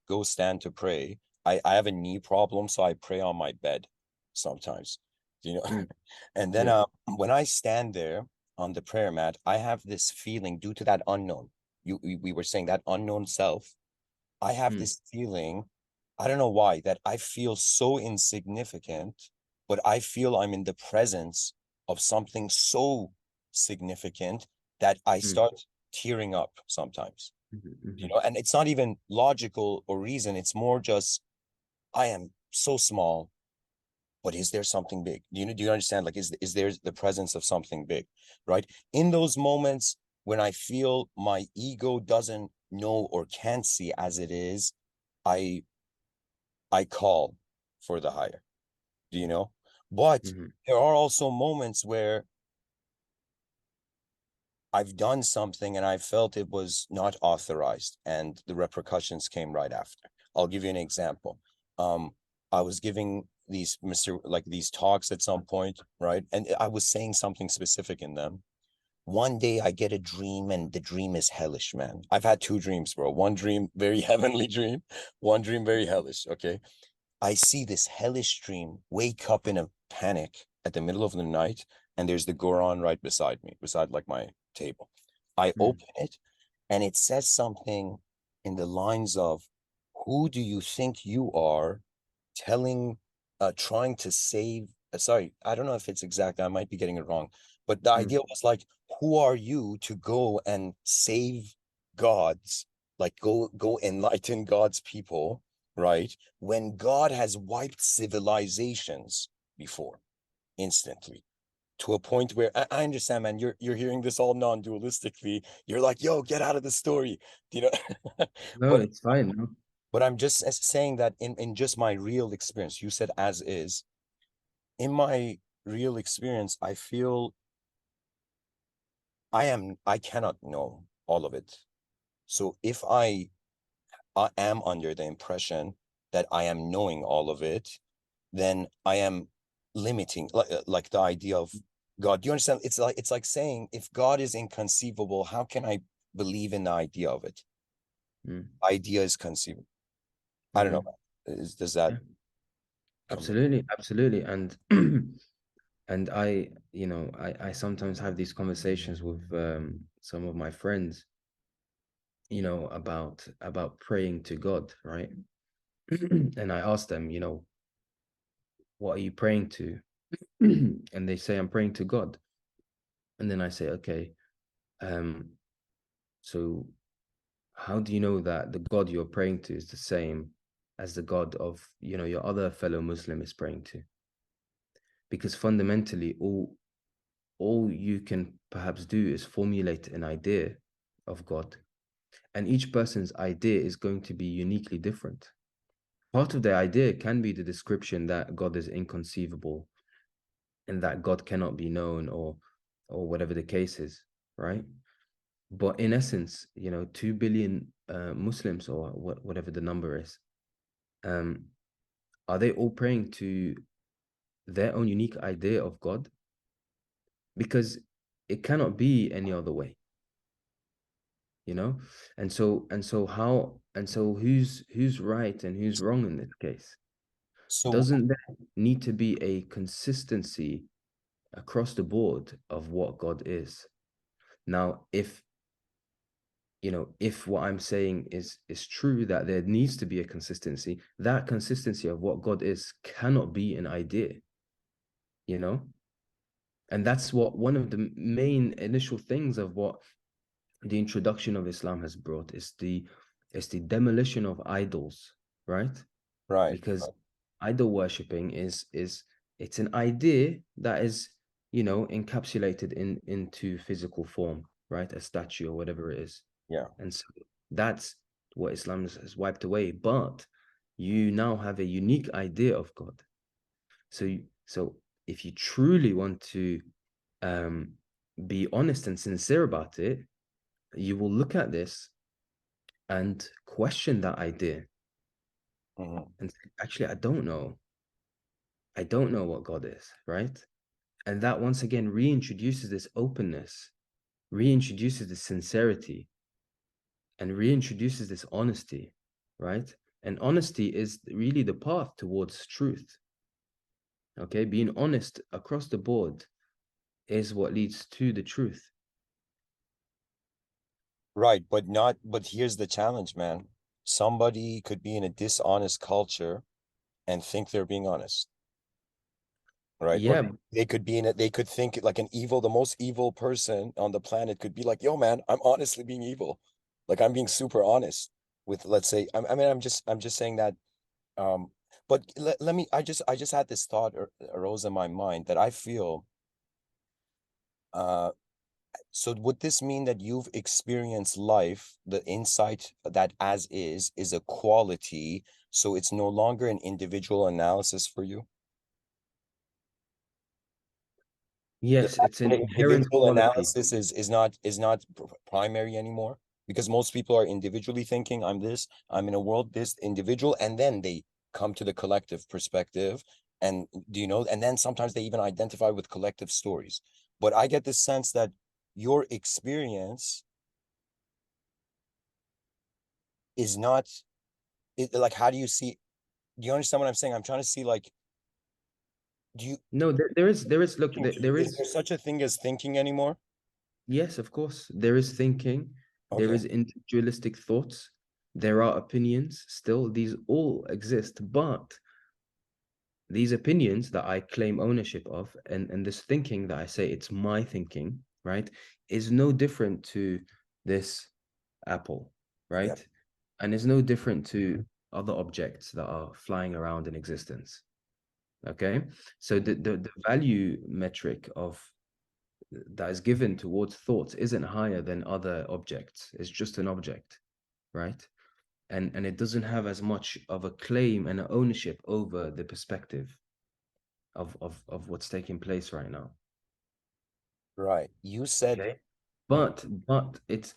go stand to pray, I have a knee problem, so I pray on my bed sometimes, you know. mm, And then yeah. when I stand there on the prayer mat, I have this feeling due to that unknown. We were saying that unknown self. I have Mm, this feeling, I don't know why, that I feel so insignificant, but I feel I'm in the presence of something so significant that I mm, start tearing up sometimes, mhm, you mhm, know. And it's not even logical or reason, it's more just, I am so small, but is there something big? Do you understand? Like, is there the presence of something big, right? In those moments when I feel my ego doesn't know or can't see as it is, i I call for the higher, do you know? But mhm, there are also moments where I've done something and I felt it was not authorized, and the repercussions came right after. I'll give you an example. Um, I was giving these like these talks at some point, right? And I was saying something specific in them. One day I get a dream, and the dream is hellish, man. I've had two dreams, bro. One dream, very heavenly dream, one dream, very hellish. Okay. I see this hellish dream, wake up in a panic at the middle of the night, and there's the Quran right beside me, beside like my table. I mm, open it, and it says something in the lines of, who do you think you are, telling, trying to save, sorry, I don't know if it's exact, I might be getting it wrong, but the mm, idea was like, who are you to go and save God's, like go enlighten God's people, right? When God has wiped civilizations before, instantly, to a point where I understand, man, you're hearing this all non-dualistically. You're like, yo, get out of the story, you know. no, but it's fine. No? but I'm just saying that in just my real experience, you said as is, in my real experience, I feel I cannot know all of it. So if I am under the impression that I am knowing all of it, then I am limiting, like the idea of God. Do you understand? It's like saying, if God is inconceivable, how can I believe in the idea of it? Mm, Idea is conceivable. I don't know, mhm, man. Does that yeah, come? absolutely, absolutely. And and I sometimes have these conversations with some of my friends, about praying to God, right? And I ask them, what are you praying to? And they say, I'm praying to God. And then I say, okay, um, so how do you know that the God you're praying to is the same as the God of, your other fellow Muslim is praying to? Because fundamentally, all you can perhaps do is formulate an idea of God, and each person's idea is going to be uniquely different. Part of the idea can be the description that God is inconceivable and that God cannot be known, or whatever the case is, right? But in essence, 2 billion Muslims, or whatever the number is, um, are they all praying to their own unique idea of God? Because it cannot be any other way, you know? And so who's right and who's wrong in this case? So Doesn't there need to be a consistency across the board of what God is? Now, if what I'm saying is true, that there needs to be a consistency, that consistency of what God is cannot be an idea. you know? And that's what one of the main initial things of what the introduction of Islam has brought is the demolition of idols, right? Right. Because idol worshipping is it's an idea that is, encapsulated into physical form, right? A statue or whatever it is. Yeah. And so that's what Islam has wiped away. But you now have a unique idea of God. So if you truly want to um, be honest and sincere about it, you will look at this and question that idea Mhm. and say, actually, I don't know. I don't know what God is, right? And that once again reintroduces this openness, reintroduces this sincerity, and reintroduces this honesty, right? And honesty is really the path towards truth. Okay, being honest across the board is what leads to the truth. Right, but here's the challenge, man. Somebody could be in a dishonest culture and think they're being honest, right? Or Yeah, they could be in it, they could think like the most evil person on the planet could be like, yo, man, I'm honestly being evil. Like I'm being super honest with, let's say, I mean, I'm just saying that. Um, but let me, I just had this thought arose in my mind that I feel, uh, so would this mean that you've experienced life, the insight that as is a quality, so it's no longer an individual analysis for you? yes, it's an The inherent individual quality. analysis is not primary anymore because most people are individually thinking, I'm this, I'm in a world this individual, and then they come to the collective perspective. And do you know, and then sometimes they even identify with collective stories. But I get this sense that your experience is not like, how do you see, do you understand what I'm saying? I'm trying to see, like, do you No, there is, look, there is there is, such a thing as thinking anymore? yes, of course, there is thinking, there Okay. is individualistic thoughts, there are opinions still, these all exist, but these opinions that I claim ownership of and this thinking that I say it's my thinking, right, is no different to this apple, Yeah. right? And is no different to other objects that are flying around in existence. Okay. So the value metric of that is given towards thoughts isn't higher than other objects. It's just an object, right? And it doesn't have as much of a claim and an ownership over the perspective of what's taking place right now. Right. You said, Okay. okay. But it's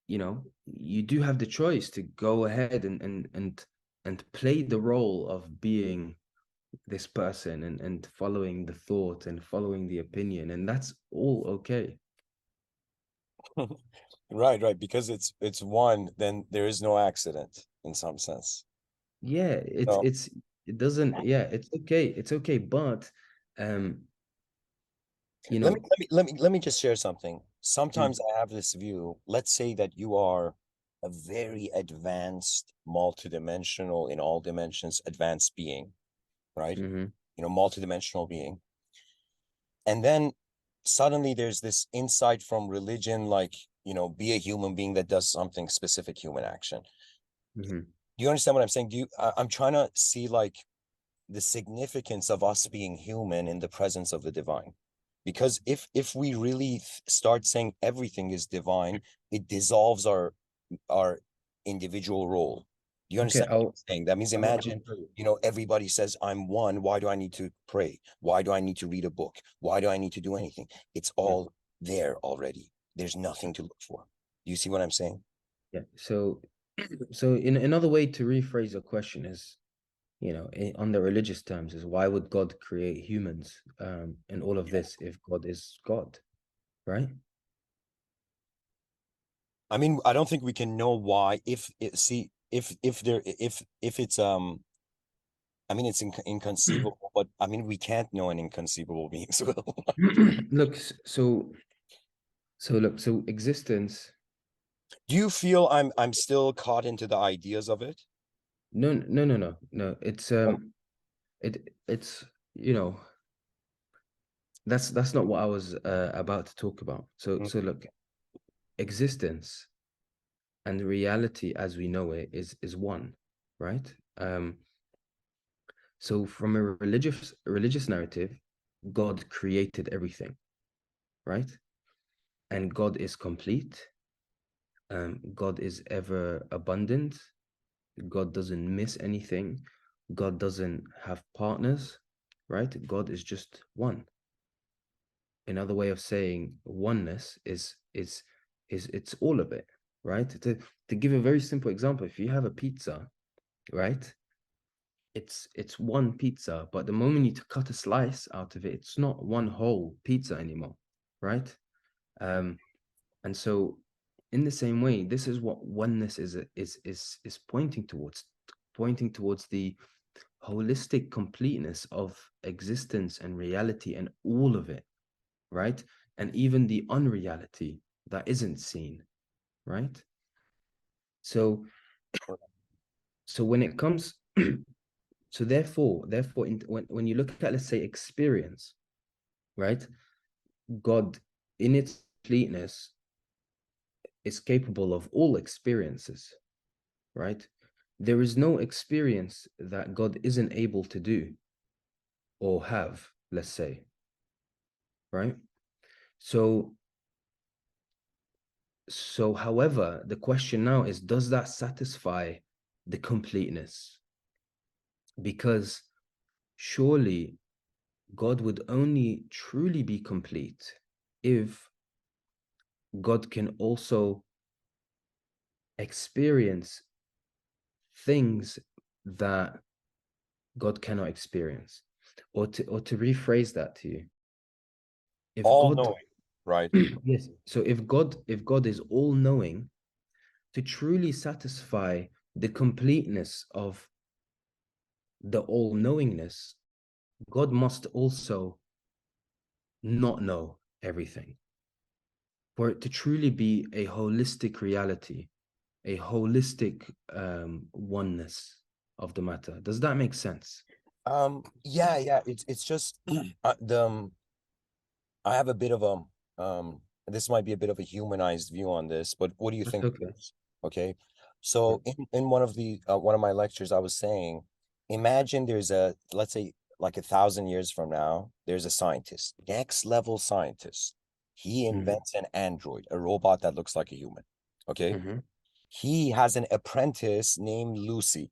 you do have the choice to go ahead and play the role of being this person and following the thought and following the opinion, and that's all okay. Right, right. Because it's one, then there is no accident in some sense. Yeah, So it doesn't, yeah, it's okay, but um you let me know let me let me let me just share something. mm, Sometimes I have this view. Let's say that you are a very advanced, multidimensional, in all dimensions, advanced being, right? mhm, Multidimensional being. And then suddenly there's this insight from religion, like, be a human being that does something specific human action. mhm. Do you understand what I'm saying? I'm trying to see, like, the significance of us being human in the presence of the divine. Because if we really start saying everything is divine, it dissolves our individual role. Do you Okay, understand what I'm saying? That means, I'll imagine, tell you. everybody says, I'm one. Why do I need to pray? Why do I need to read a book? Why do I need to do anything? It's Mm, all there already. There's nothing to look for. Do you see what I'm saying? yeah, so in another way to rephrase the question is, on the religious terms, is why would God create humans and all of this if God is God, right? I mean, I don't think we can know why. If it, see if there if it's I mean, it's inconceivable, but I mean, we can't know an inconceivable being's will. Look, so existence. Do you feel I'm still caught into the ideas of it? No, no, no, no, no. It's Oh, it's you know that's not what I was about to talk about. So Mhm. look, existence and reality as we know it is one, right? So from a religious narrative, God created everything, right? And God is complete. God is ever abundant. God doesn't miss anything. God doesn't have partners, right? God is just one. Another way of saying oneness is it's all of it, right? To give a very simple example, if you have a pizza, right? It's one pizza, but the moment you cut a slice out of it, it's not one whole pizza anymore, right? Um, and so in the same way, this is what oneness is pointing towards the holistic completeness of existence and reality and all of it, right? And even the unreality that isn't seen, right? So so when it comes so therefore when you look at, let's say, experience, right? God in its completeness is capable of all experiences, right? There is no experience that God isn't able to do or have, let's say, right? So however, the question now is, does that satisfy the completeness? Because surely God would only truly be complete if God can also experience things that God cannot experience. Or to rephrase that to you, if All God knowing, right? yes, so if God is all knowing, to truly satisfy the completeness of the all knowingness, God must also not know everything. For it to truly be a holistic reality, a holistic oneness of the matter. Does that make sense? Yeah, yeah. It's just I have a bit of this might be a bit of a humanized view on this, but what do you That's think okay. it is? Okay. So in one of my lectures, I was saying, imagine there's a, let's say, like 1,000 years from now, there's a scientist, next level scientist. He Mm-hmm. invents an android, a robot that looks like a human. Okay. Mm-hmm. He has an apprentice named Lucy.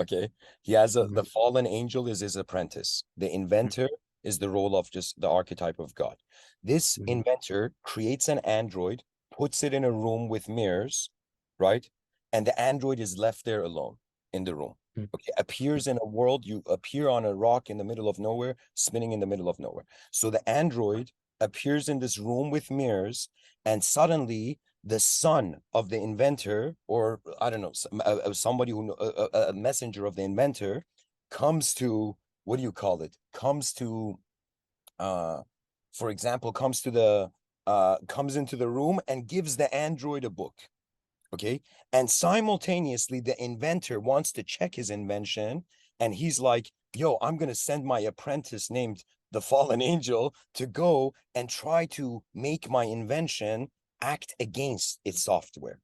Okay. He has the Mm-hmm. fallen angel is his apprentice. The inventor is the role of just the archetype of God. This Mm-hmm. inventor creates an android, puts it in a room with mirrors, right? And the android is left there alone in the room. Okay, appears in a world, you appear on a rock in the middle of nowhere, spinning in the middle of nowhere. So the android appears in this room with mirrors, and suddenly the son of the inventor, or I don't know, somebody who a messenger of the inventor, comes to, what do you call it? Comes to, uh, for example, comes into the room and gives the android a book. Okay, and simultaneously the inventor wants to check his invention, and he's like, "Yo, I'm gonna send my apprentice named the fallen angel to go and try to make my invention act against its software."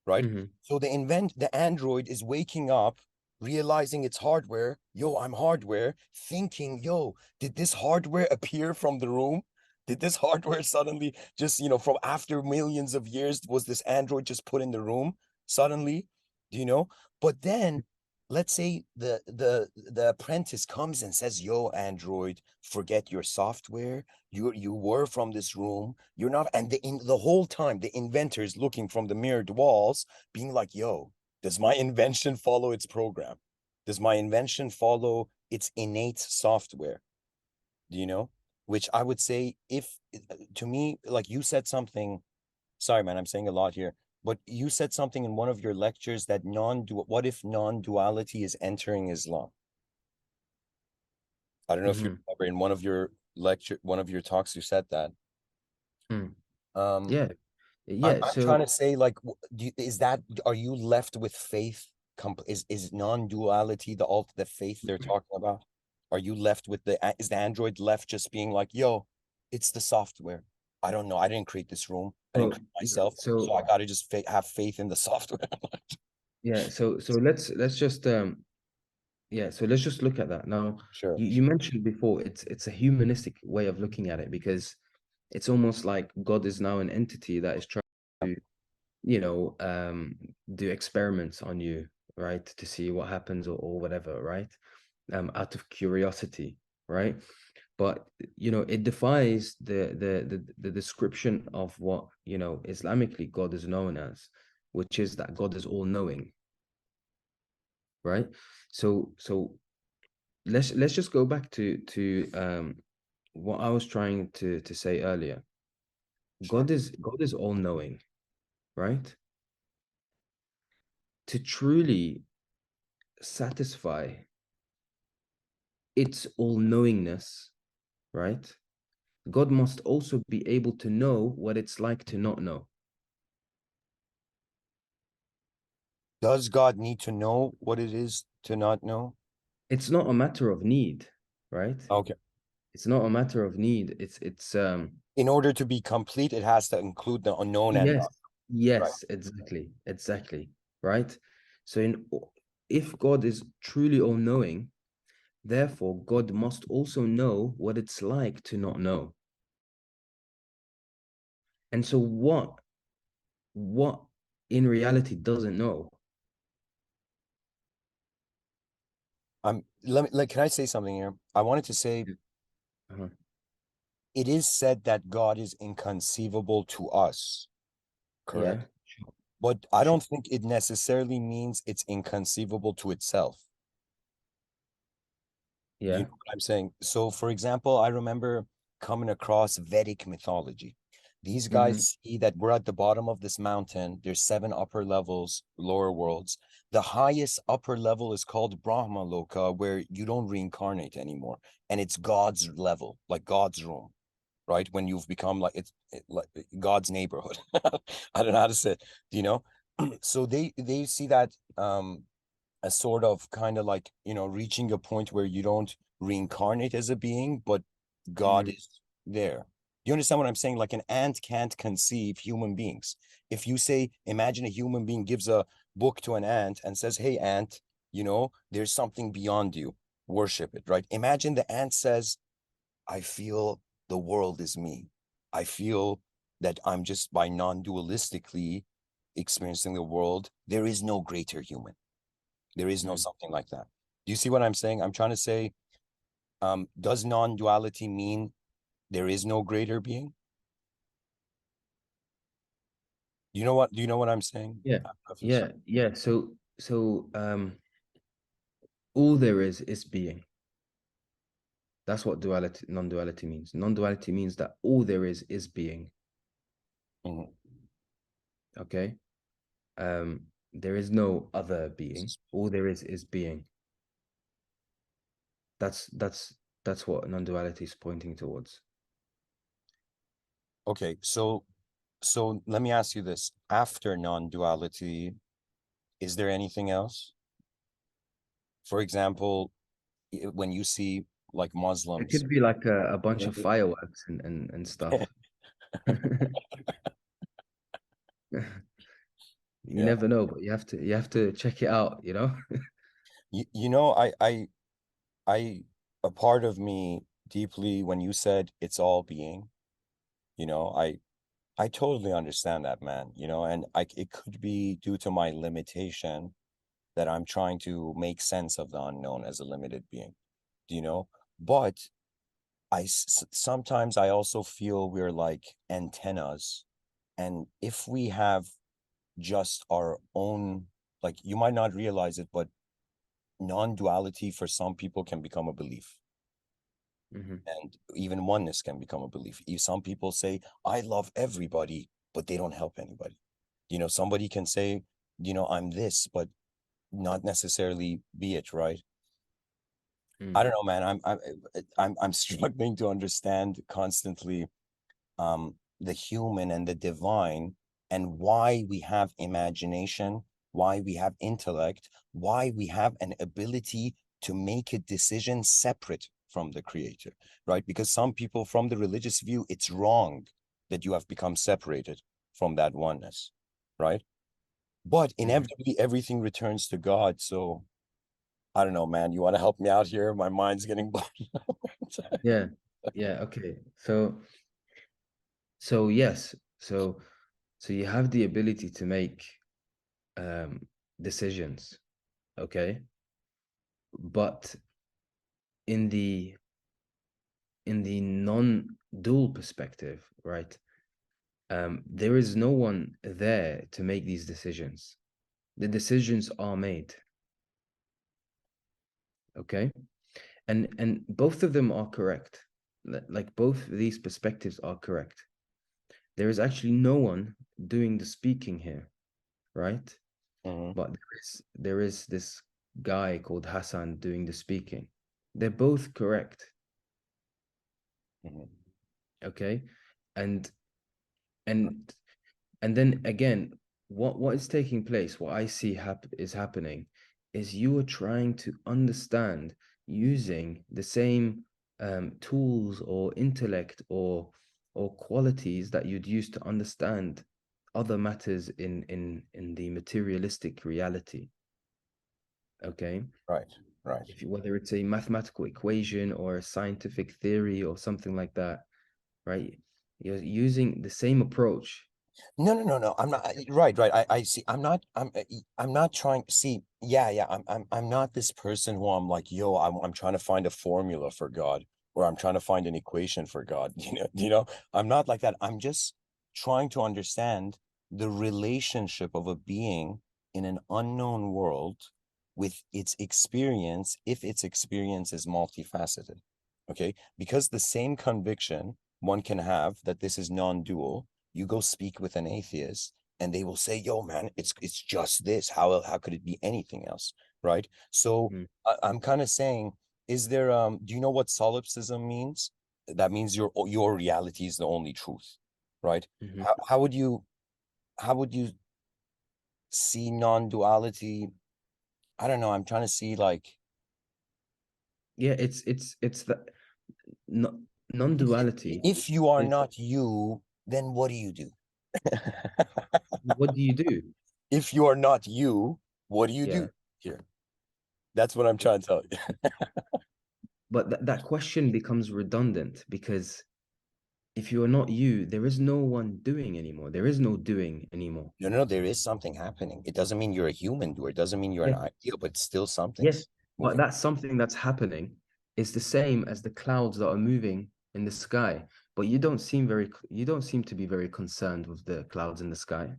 Right? Mm-hmm. So the android is waking up, realizing it's hardware. Yo, I'm hardware, thinking, yo, did this hardware appear from the room? Did this hardware suddenly just, from after millions of years, was this android just put in the room suddenly? Do you know? But then let's say the apprentice comes and says, "Yo, android, forget your software. You were from this room. You're not." And the whole time, the inventor is looking from the mirrored walls, being like, "Yo, does my invention follow its program? Does my invention follow its innate software?" Do you know? Which I would say, if to me, like you said something, sorry, man, I'm saying a lot here, but you said something in one of your lectures that what if non-duality is entering Islam? I don't know if you Mm-hmm. remember in one of your talks, you said that. Mm. Um, Yeah. I'm Yeah. I'm trying to So say, like, are you left with faith? Is non-duality the faith they're talking about? Are you left with is the android left just being like, "Yo, It's the software. I don't know. I didn't create this room. I didn't So create myself. So so I gotta just have faith in the software. yeah, so let's just yeah, so let's just look at that. Now, Sure. you mentioned before it's a humanistic way of looking at it because it's almost like God is now an entity that is trying to, you know, do experiments on you, right? To see what happens or whatever, right? Out of curiosity, right? But you know, it defies the description of what, you know, Islamically God is known as, which is that God is all knowing, right? So let's just go back to what I was trying to say earlier. Sure. God is all knowing, right? To truly satisfy its all knowingness, right? God must also be able to know what it's like to not know. Does God need to know what it is to not know? It's not a matter of need, right? Okay. It's not a matter of need. It's In order to be complete, it has to include the unknown and yes, the right. yes, exactly, right? So if God is truly all knowing, therefore God must also know what it's like to not know. And so what in reality doesn't know? Let me like can I say something here? I wanted to say Uh-huh. it is said that God is inconceivable to us, Yeah, correct? But I sure. don't think it necessarily means it's inconceivable to itself. You Yeah. know what I'm saying? So, for example, I remember coming across Vedic mythology. These Mm-hmm. guys see that we're at the bottom of this mountain. There's seven upper levels, lower worlds. The highest upper level is called Brahma Loka, where you don't reincarnate anymore. And it's God's level, like God's room, right? When you've become like like God's neighborhood. I don't know how to say it, you know? So they see that a sort of kind of like, reaching a point where you don't reincarnate as a being, but God Mm-hmm. is there. You understand what I'm saying? Like an ant can't conceive human beings. If you say, imagine a human being gives a book to an ant and says, hey, ant, there's something beyond you. Worship it, right? Imagine the ant says, I feel the world is me. I feel that I'm just by non-dualistically experiencing the world. There is no greater human. There is no Mm-hmm. something like that. Do you see what I'm saying? I'm trying to say, does non-duality mean there is no greater being? Do you know what I'm saying? Yeah. I don't know if it's Yeah. So all there is being. That's what duality, non-duality means. Non-duality means that all there is being. mhm. Okay. There is no other being. All there is being. That's that's that's what non-duality is pointing towards. Okay, so let me ask you this. After non-duality, is there anything else? For example, when you see like It Muslims, could be like a bunch of fireworks and stuff. You yeah. never know, but you have to check it out, you know? You know, I a part of me deeply when you said it's all being, you know, I totally understand that, man, and it could be due to my limitation that I'm trying to make sense of the unknown as a limited being, you know? But sometimes I also feel we're like antennas. And if we have just our own, like you might not realize it, but non-duality for some people can become a belief. Hmm. And even oneness can become a belief. Some people say, I love everybody, but they don't help anybody. Somebody can say, I'm this, but not necessarily be it, right? I Mm. don't know, man. I'm struggling to understand constantly the human and the divine and why we have imagination, why we have intellect, why we have an ability to make a decision separate from the creator, right? Because some people from the religious view, it's wrong that you have become separated from that oneness, right? But Mhm. inevitably everything returns to God. So I don't know, man. You want to help me out here? My mind's getting blown. Yeah. Yeah. Okay. So yes. So you have the ability to make um decisions, okay? But in the non-dual perspective, right? There is no one there to make these decisions. The decisions are made, okay? And both of them are correct. Like both of these perspectives are correct. There is actually no one doing the speaking here, right? Mhm, But there is this guy called Hassan doing the speaking. They're both correct, mhm. okay? And and and then again, what is taking place, what I see is happening is you are trying to understand using the same tools or intellect or qualities that you'd use to understand other matters in the materialistic reality, okay? Right, right. If you, whether it's a mathematical equation or a scientific theory or something like that, right? You're using the same approach. No, no, no, no. I'm not right, right. I see. I'm not trying. See, yeah, yeah. I'm not this person who I'm like, yo, I'm trying to find a formula for God, or I'm trying to find an equation for God. I'm not like that. I'm just trying to understand the relationship of a being in an unknown world with its experience, if its experience is multifaceted. Okay, because the same conviction one can have that this is non-dual. You go speak with an atheist and they will say, yo, man, it's just this. How could it be anything else? Right. So Mhm, I'm kind of saying, is there do you know what solipsism means? That means your reality is the only truth, right? mhm. How would you see non-duality? I don't know. I'm trying to see like Yeah, it's the no, if you non-duality. if you are Is not you, then what do you do? what do you do? If you are not you, what do you Yeah, do here? That's what I'm trying to tell you. but that question becomes redundant because if you are not you, there is no one doing anymore. There is no doing anymore. No, no, there is something happening. It doesn't mean you're a human doer. It doesn't mean you're an Yeah, ideal, but still something's yes, but moving. that's something that's happening is the same as the clouds that are moving in the sky. But you don't seem to be very concerned with the clouds in the sky.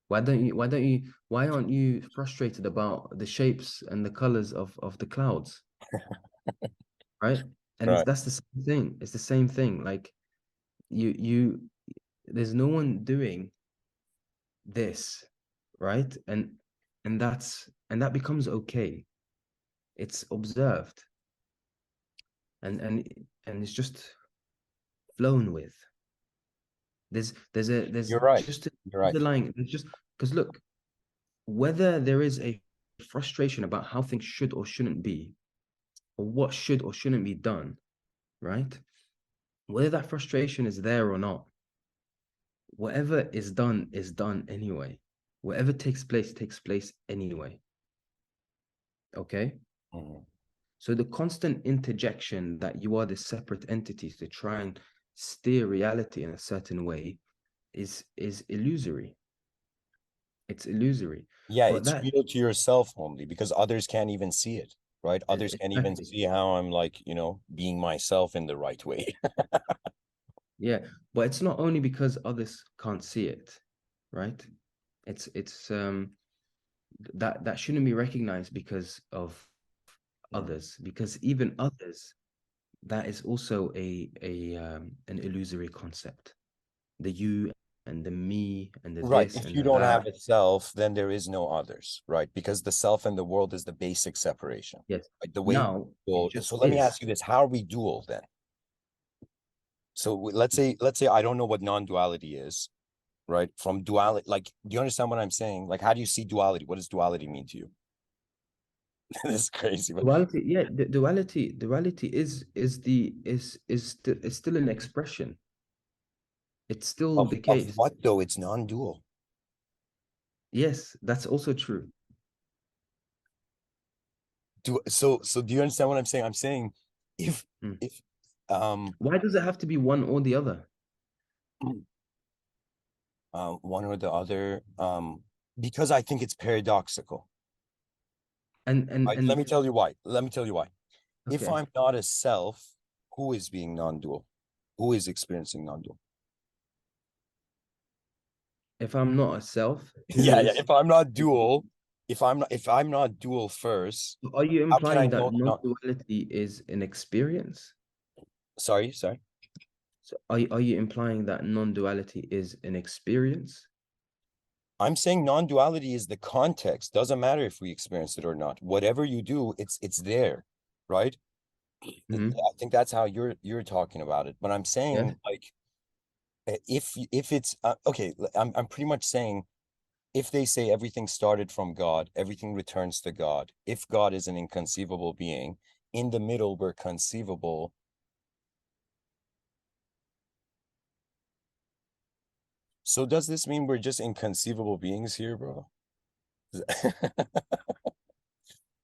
Why aren't you frustrated about the shapes and the colors of the clouds, right? And Right. that's the same thing. It's the same thing. Like you there's no one doing this, right? And that becomes okay. It's observed and and it's just flown with. There's You're right. just an You're right. underlying there's just because look, whether there is a frustration about how things should or shouldn't be, or what should or shouldn't be done, right? Whether that frustration is there or not, whatever is done anyway. Whatever takes place anyway. Okay. Mhm. So the constant interjection that you are this separate entity to try and steer reality in a certain way is illusory. It's illusory. Yeah, But it's that real to yourself only because others can't even see it, right? Others can't even exactly. see how I'm like, being myself in the right way. Yeah. But it's not only because others can't see it, right? It's that shouldn't be recognized because of Mhm. others, because even others, that is also a an illusory concept. The you and the me and the Right. this If and you the don't that. have a self, then there is no others, right? Because the self and the world is the basic separation. Yes. Like the way Now it dual. just So let me is. ask you this: how are we dual then? So let's say I don't know what non-duality is, right? From duality, like, do you understand what I'm saying? Like, how do you see duality? What does duality mean to you? This is crazy, but Duality, yeah, the duality is still an expression. It's still the of case. what though? It's non-dual. Yes, that's also true. So do you understand what I'm saying? I'm saying if Mm. if um Why does it have to be one or the other? one or the other, because I think it's paradoxical. And and Right? Let and me tell you why. Let me tell you why. If okay, I'm not a self, who is being non-dual? Who is experiencing non-dual? if I'm not a self, who Yeah, yeah. is? If I'm not dual, if I'm not dual first, Are you how can I implying that know not non-duality is an experience? sorry. So are you implying that non-duality is an experience? I'm saying non-duality is the context. Doesn't matter if we experience it or not. Whatever you do, it's there, right? Hmm. I think that's how you're talking about it. But I'm Yes. saying like if it's okay, I'm pretty much saying if they say everything started from God, everything returns to God. If God is an inconceivable being, in the middle we're conceivable. So does this mean we're just inconceivable beings here, bro?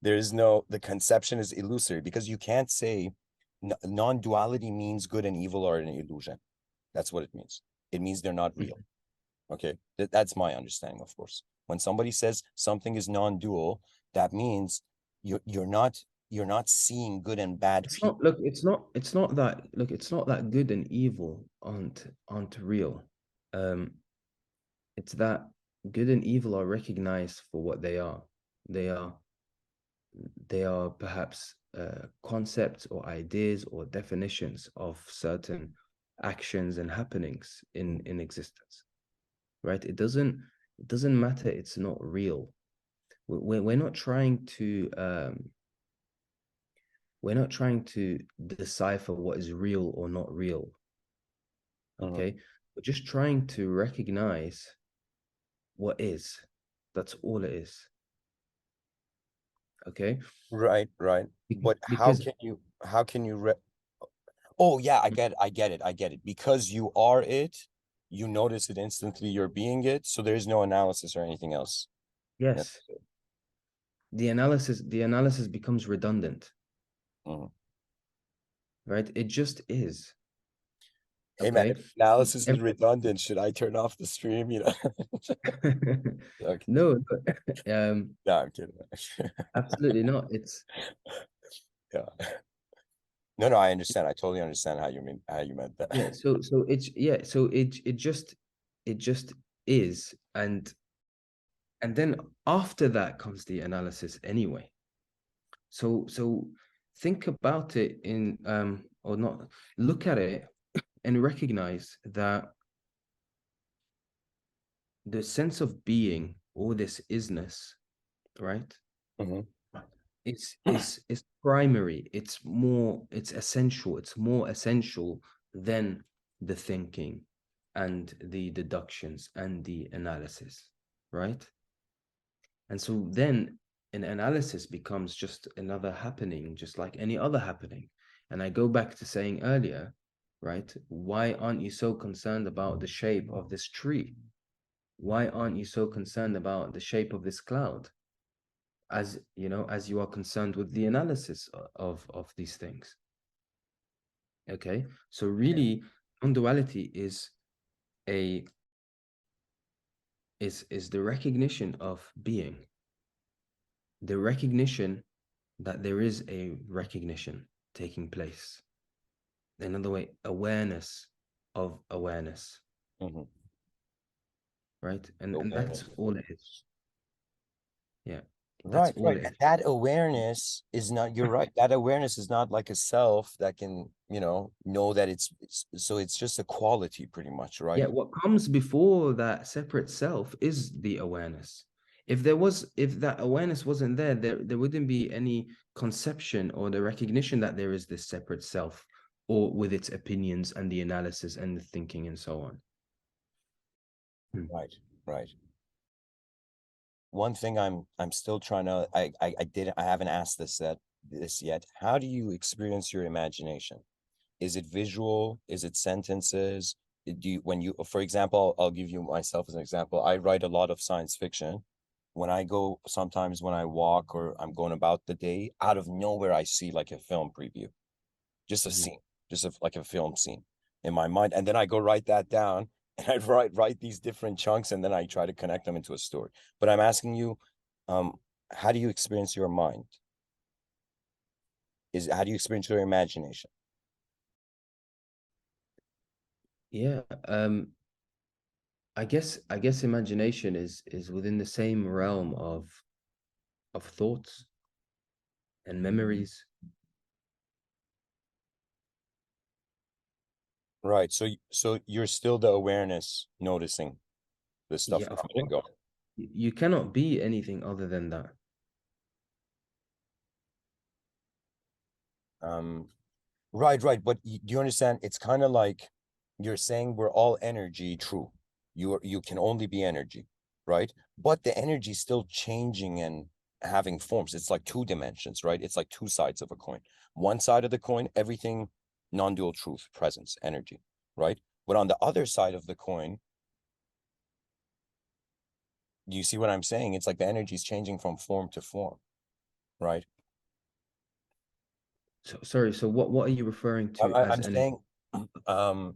There is no, the conception is illusory because you can't say non-duality means good and evil are an illusion. That's what it means. It means they're not real. Mhm. Okay. That's my understanding, of course. When somebody says something is non-dual, that means you're not seeing good and bad It's not, people. look, it's not that good and evil aren't real. Um, it's that good and evil are recognized for what they are. They are they are perhaps concepts or ideas or definitions of certain actions and happenings in existence, right? It doesn't matter. It's not real. We're not trying to decipher what is real or not real. Mhm. Okay, we're just trying to recognize what is. That's all it is. Okay, Right, right. But because how can you oh yeah, I get it. Because you are it, you notice it instantly, you're being it, so there's no analysis or anything else. Yeah. yes, the analysis becomes redundant, Mhm. right? It just is. Hey man, Okay. if analysis is Ev- redundant, should I turn off the stream? You know? Okay. no, No, I'm kidding. absolutely not. It's Yeah. No, no, I understand. I totally understand how you meant that. yeah. So it just is, and then after that comes the analysis anyway. So think about it in or not, look at it and recognize that the sense of being, or this isness, right? Mhm. It's primary. It's essential. It's more essential than the thinking and the deductions and the analysis, right? And so then an analysis becomes just another happening, just like any other happening. And I go back to saying earlier, right? Why aren't you so concerned about the shape of this tree? Why aren't you so concerned about the shape of this cloud? As you know, as you are concerned with the analysis of these things. Okay. So really, non-duality a is the recognition of being, the recognition that there is a recognition taking place. Another way, awareness of awareness, Mhm. right? And that's Awareness. all it is. Yeah, that's Right, all right. it And is. that awareness is not, you're right. That awareness is not like a self that can, know that so it's just a quality pretty much, Yeah, right? what comes before that separate self is the awareness. If that awareness wasn't there, there wouldn't be any conception or the recognition that there is this separate self, or with its opinions and the analysis and the thinking and so on. Hmm. Right, right. one thing I'm still trying to I haven't asked this yet. How do you experience your imagination? Is it visual? Is it sentences? Do you, when you, for example, I'll give you myself as an example. I write a lot of science fiction. When I go, sometimes when I walk or I'm going about the day, out of nowhere, I see like a film preview, just a Mhm. scene, like a film scene in my mind. And then I go write that down and I write these different chunks and then I try to connect them into a story. But I'm asking you, um, how do you experience your mind? How do you experience your imagination? Yeah. I guess imagination is within the same realm of thoughts and memories. Right. So so you're still the awareness noticing this Yeah, stuff of coming and course. going. You cannot be anything other than that. Um, right, right. But do you understand? It's kind of like you're saying we're all energy, true. You can only be energy, right? But the energy is still changing and having forms. It's like two dimensions, right? It's like two sides of a coin. One side of the coin, everything non-dual truth, presence, energy, right? But on the other side of the coin, do you see what I'm saying? It's like the energy is changing from form to form, right? So sorry, so what are you referring to as I'm energy? saying, um,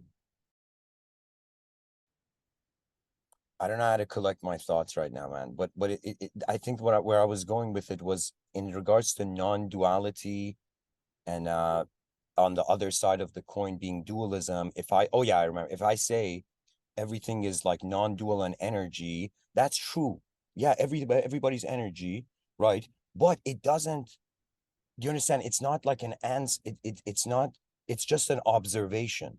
I don't know how to collect my thoughts right now, man. But I think where I was going with it was in regards to non-duality and on the other side of the coin being dualism. If I oh yeah, I remember. If I say everything is like non-dual and energy, that's true. Yeah, everybody's energy, right? But it doesn't. Do you understand? It's not like an ans. It's not. It's just an observation.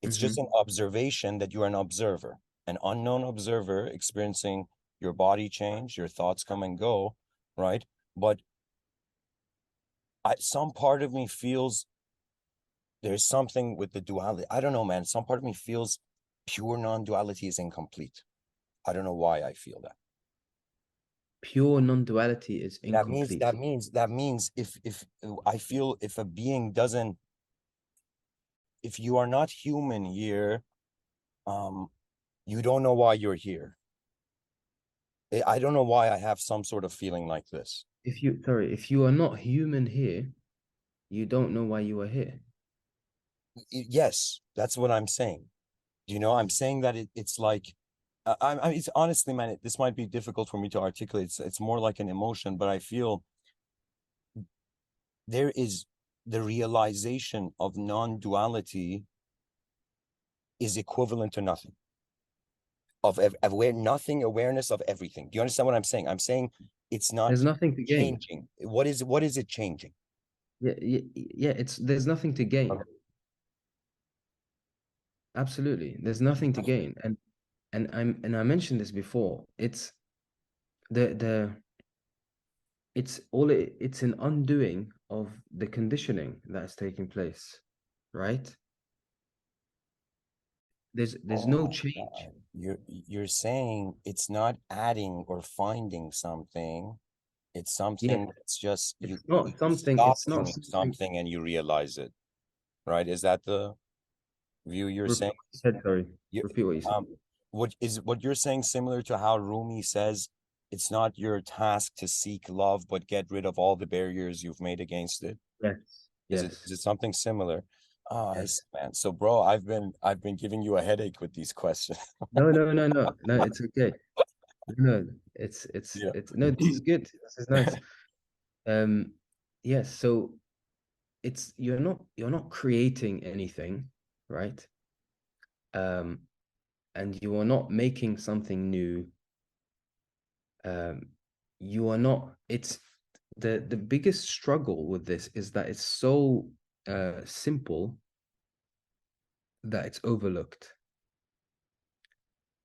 It's just Hmm. an observation that you're an observer, an unknown observer experiencing your body change, your thoughts come and go, right? But some part of me feels there's something with the duality. I don't know, man. Some part of me feels pure non-duality is incomplete. I don't know why I feel that. Pure non-duality is incomplete. That means if I feel if a being doesn't, if you are not human here, um, you don't know why you're here. I don't know why I have some sort of feeling like this. If you are not human here, you don't know why you are here. Yes, that's what I'm saying. You know, I'm saying that it's like, it's honestly, man, this might be difficult for me to articulate. It's more like an emotion, but I feel there is the realization of non-duality is equivalent to nothing, of where nothing awareness of everything. Do you understand what I'm saying? I'm saying it's not There's nothing to gain. changing. What is it changing? Yeah, yeah, yeah, it's there's nothing to gain. Okay. Absolutely. There's nothing to gain. And I mentioned this before. The it's an undoing of the conditioning that's taking place, right? There's Oh no my change. God. You're saying it's not adding or finding something. It's Yeah, something that's just you stop it's not doing something. something and you realize it, right? Is that the view you're Repeat saying? what you said, sorry. You, Repeat what you said. um, what you're saying similar to how Rumi says it's not your task to seek love, but get rid of all the barriers you've made against it? Yes. Is Yes. it something similar? Oh, I see, Yes. man. So, bro, I've been giving you a headache with these questions. No, no, no, no. No, it's okay. No, Yeah. it's no, this is good. This is nice. Um, yes, so it's you're not creating anything, right? Um, and you are not making something new. Um, you are not, it's the biggest struggle with this is that it's so simple that it's overlooked.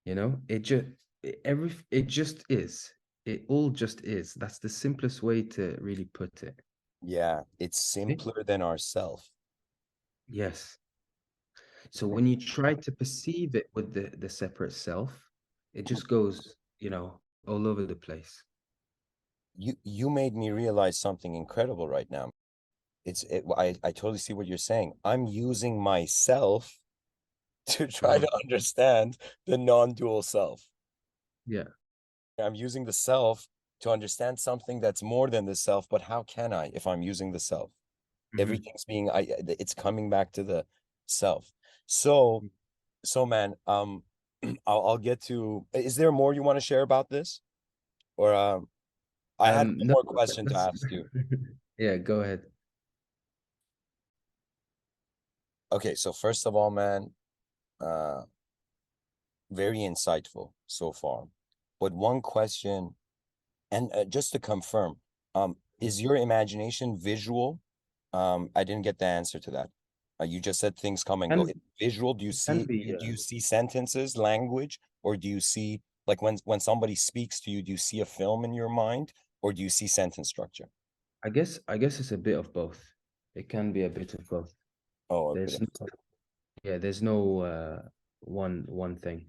You know, it just is. It all just is. That's the simplest way to really put it. Yeah, it's Okay? simpler than ourself. Yes. So when you try to perceive it with the separate self, it just goes, all over the place. You made me realize something incredible right now. I totally see what you're saying. I'm using myself to try Uh-huh. to understand the non-dual self. Yeah. I'm using the self to understand something that's more than the self, but how can I if I'm using the self? Hmm. Everything's being it's coming back to the self. So man, I'll get to, is there more you want to share about this? Or I had one No, more question to that's ask you. yeah, go ahead. Okay, so first of all, man, uh very insightful so far. But one question, and just to confirm, is your imagination visual? I didn't get the answer to that. You just said things come and go. Can Visual, can be, do you see sentences, language, or do you see, like, when somebody speaks to you, do you see a film in your mind, or do you see sentence structure? I guess it's a bit of both. It can be a bit of both. Oh, a bit There's of, no, yeah, there's no one thing.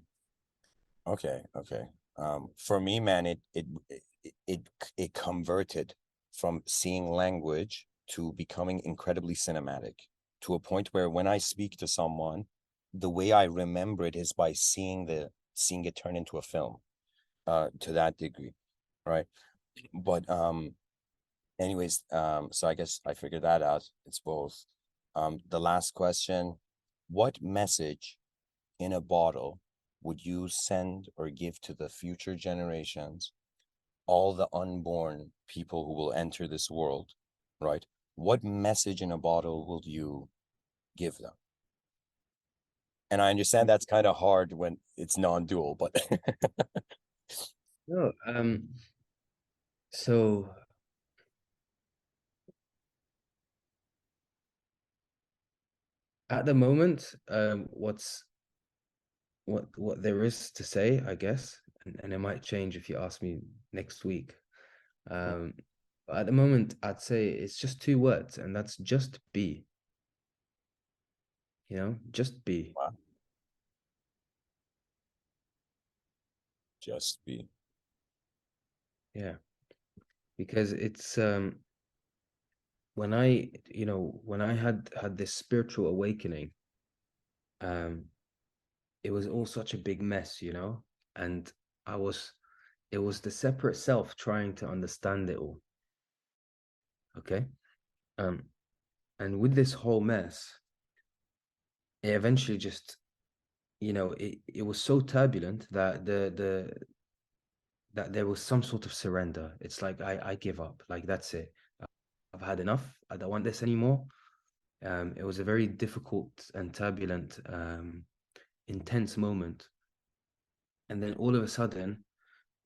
okay, okay. For me, man, it converted from seeing language to becoming incredibly cinematic, to a point where when I speak to someone, the way I remember it is by seeing it turn into a film, to that degree, right? But anyways, so I guess I figured that out. It's both. The last question, what message in a bottle would you send or give to the future generations, all the unborn people who will enter this world, right? What message in a bottle will you give them? And I understand that's kind of hard when it's non-dual, but No, so at the moment, what there is to say, I guess, and it might change if you ask me next week. Um, but at the moment, I'd say it's just two words, and that's just be, just be. wow, just be. Yeah. Because it's when I had this spiritual awakening, um, it was all such a big mess, and I was it was the separate self trying to understand it all. Okay. Um, and with this whole mess, it eventually just, it was so turbulent that there was some sort of surrender. It's like I give up. Like that's it. I've had enough. I don't want this anymore. It was a very difficult and turbulent, intense moment. And then all of a sudden,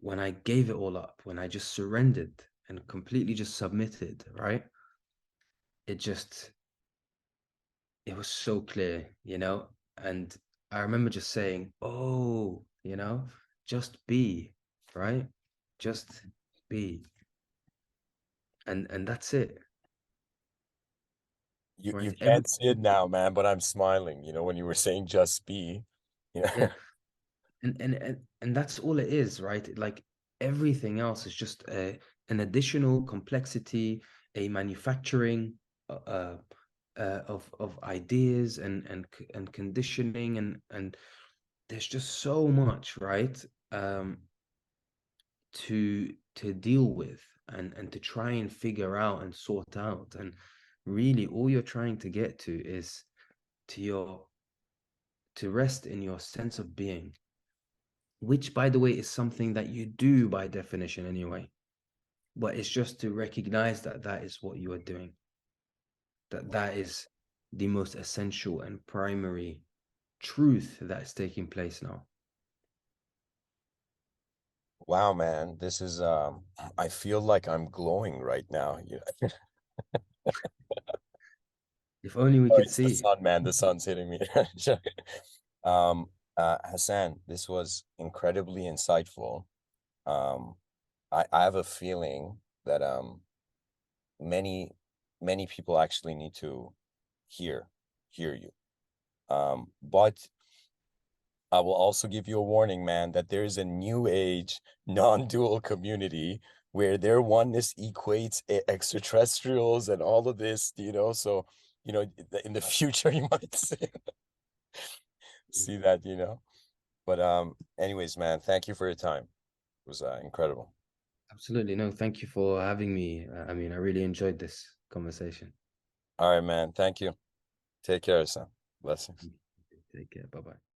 when I gave it all up, when I just surrendered and completely just submitted, right? It just, it was so clear, And I remember just saying, oh, just be, right? Just be. And that's it, You right? can't see it now, man, but I'm smiling, when you were saying just be. Yeah. Yeah. And that's all it is, right? Like everything else is just an additional complexity, a manufacturing of ideas and conditioning and there's just so much, right? To deal with and to try and figure out and sort out. And really all you're trying to get to is to your to rest in your sense of being, which by the way is something that you do by definition anyway, but it's just to recognize that that is what you are doing, that is the most essential and primary truth that is taking place now. Wow, man, this is I feel like I'm glowing right now. If only we Oh, could it's the see. sun, man. The sun's hitting me. Um, Hassan, this was incredibly insightful. Um, I have a feeling that many many people actually need to hear hear you. But I will also give you a warning, man, that there is a new age non-dual community where their oneness equates extraterrestrials and all of this, so, in the future you might see that, But anyways, man, thank you for your time. It was incredible. Absolutely. No, thank you for having me. I mean, I really enjoyed this conversation. All right, man. Thank you. Take care, son. Blessings. Take care. Bye bye.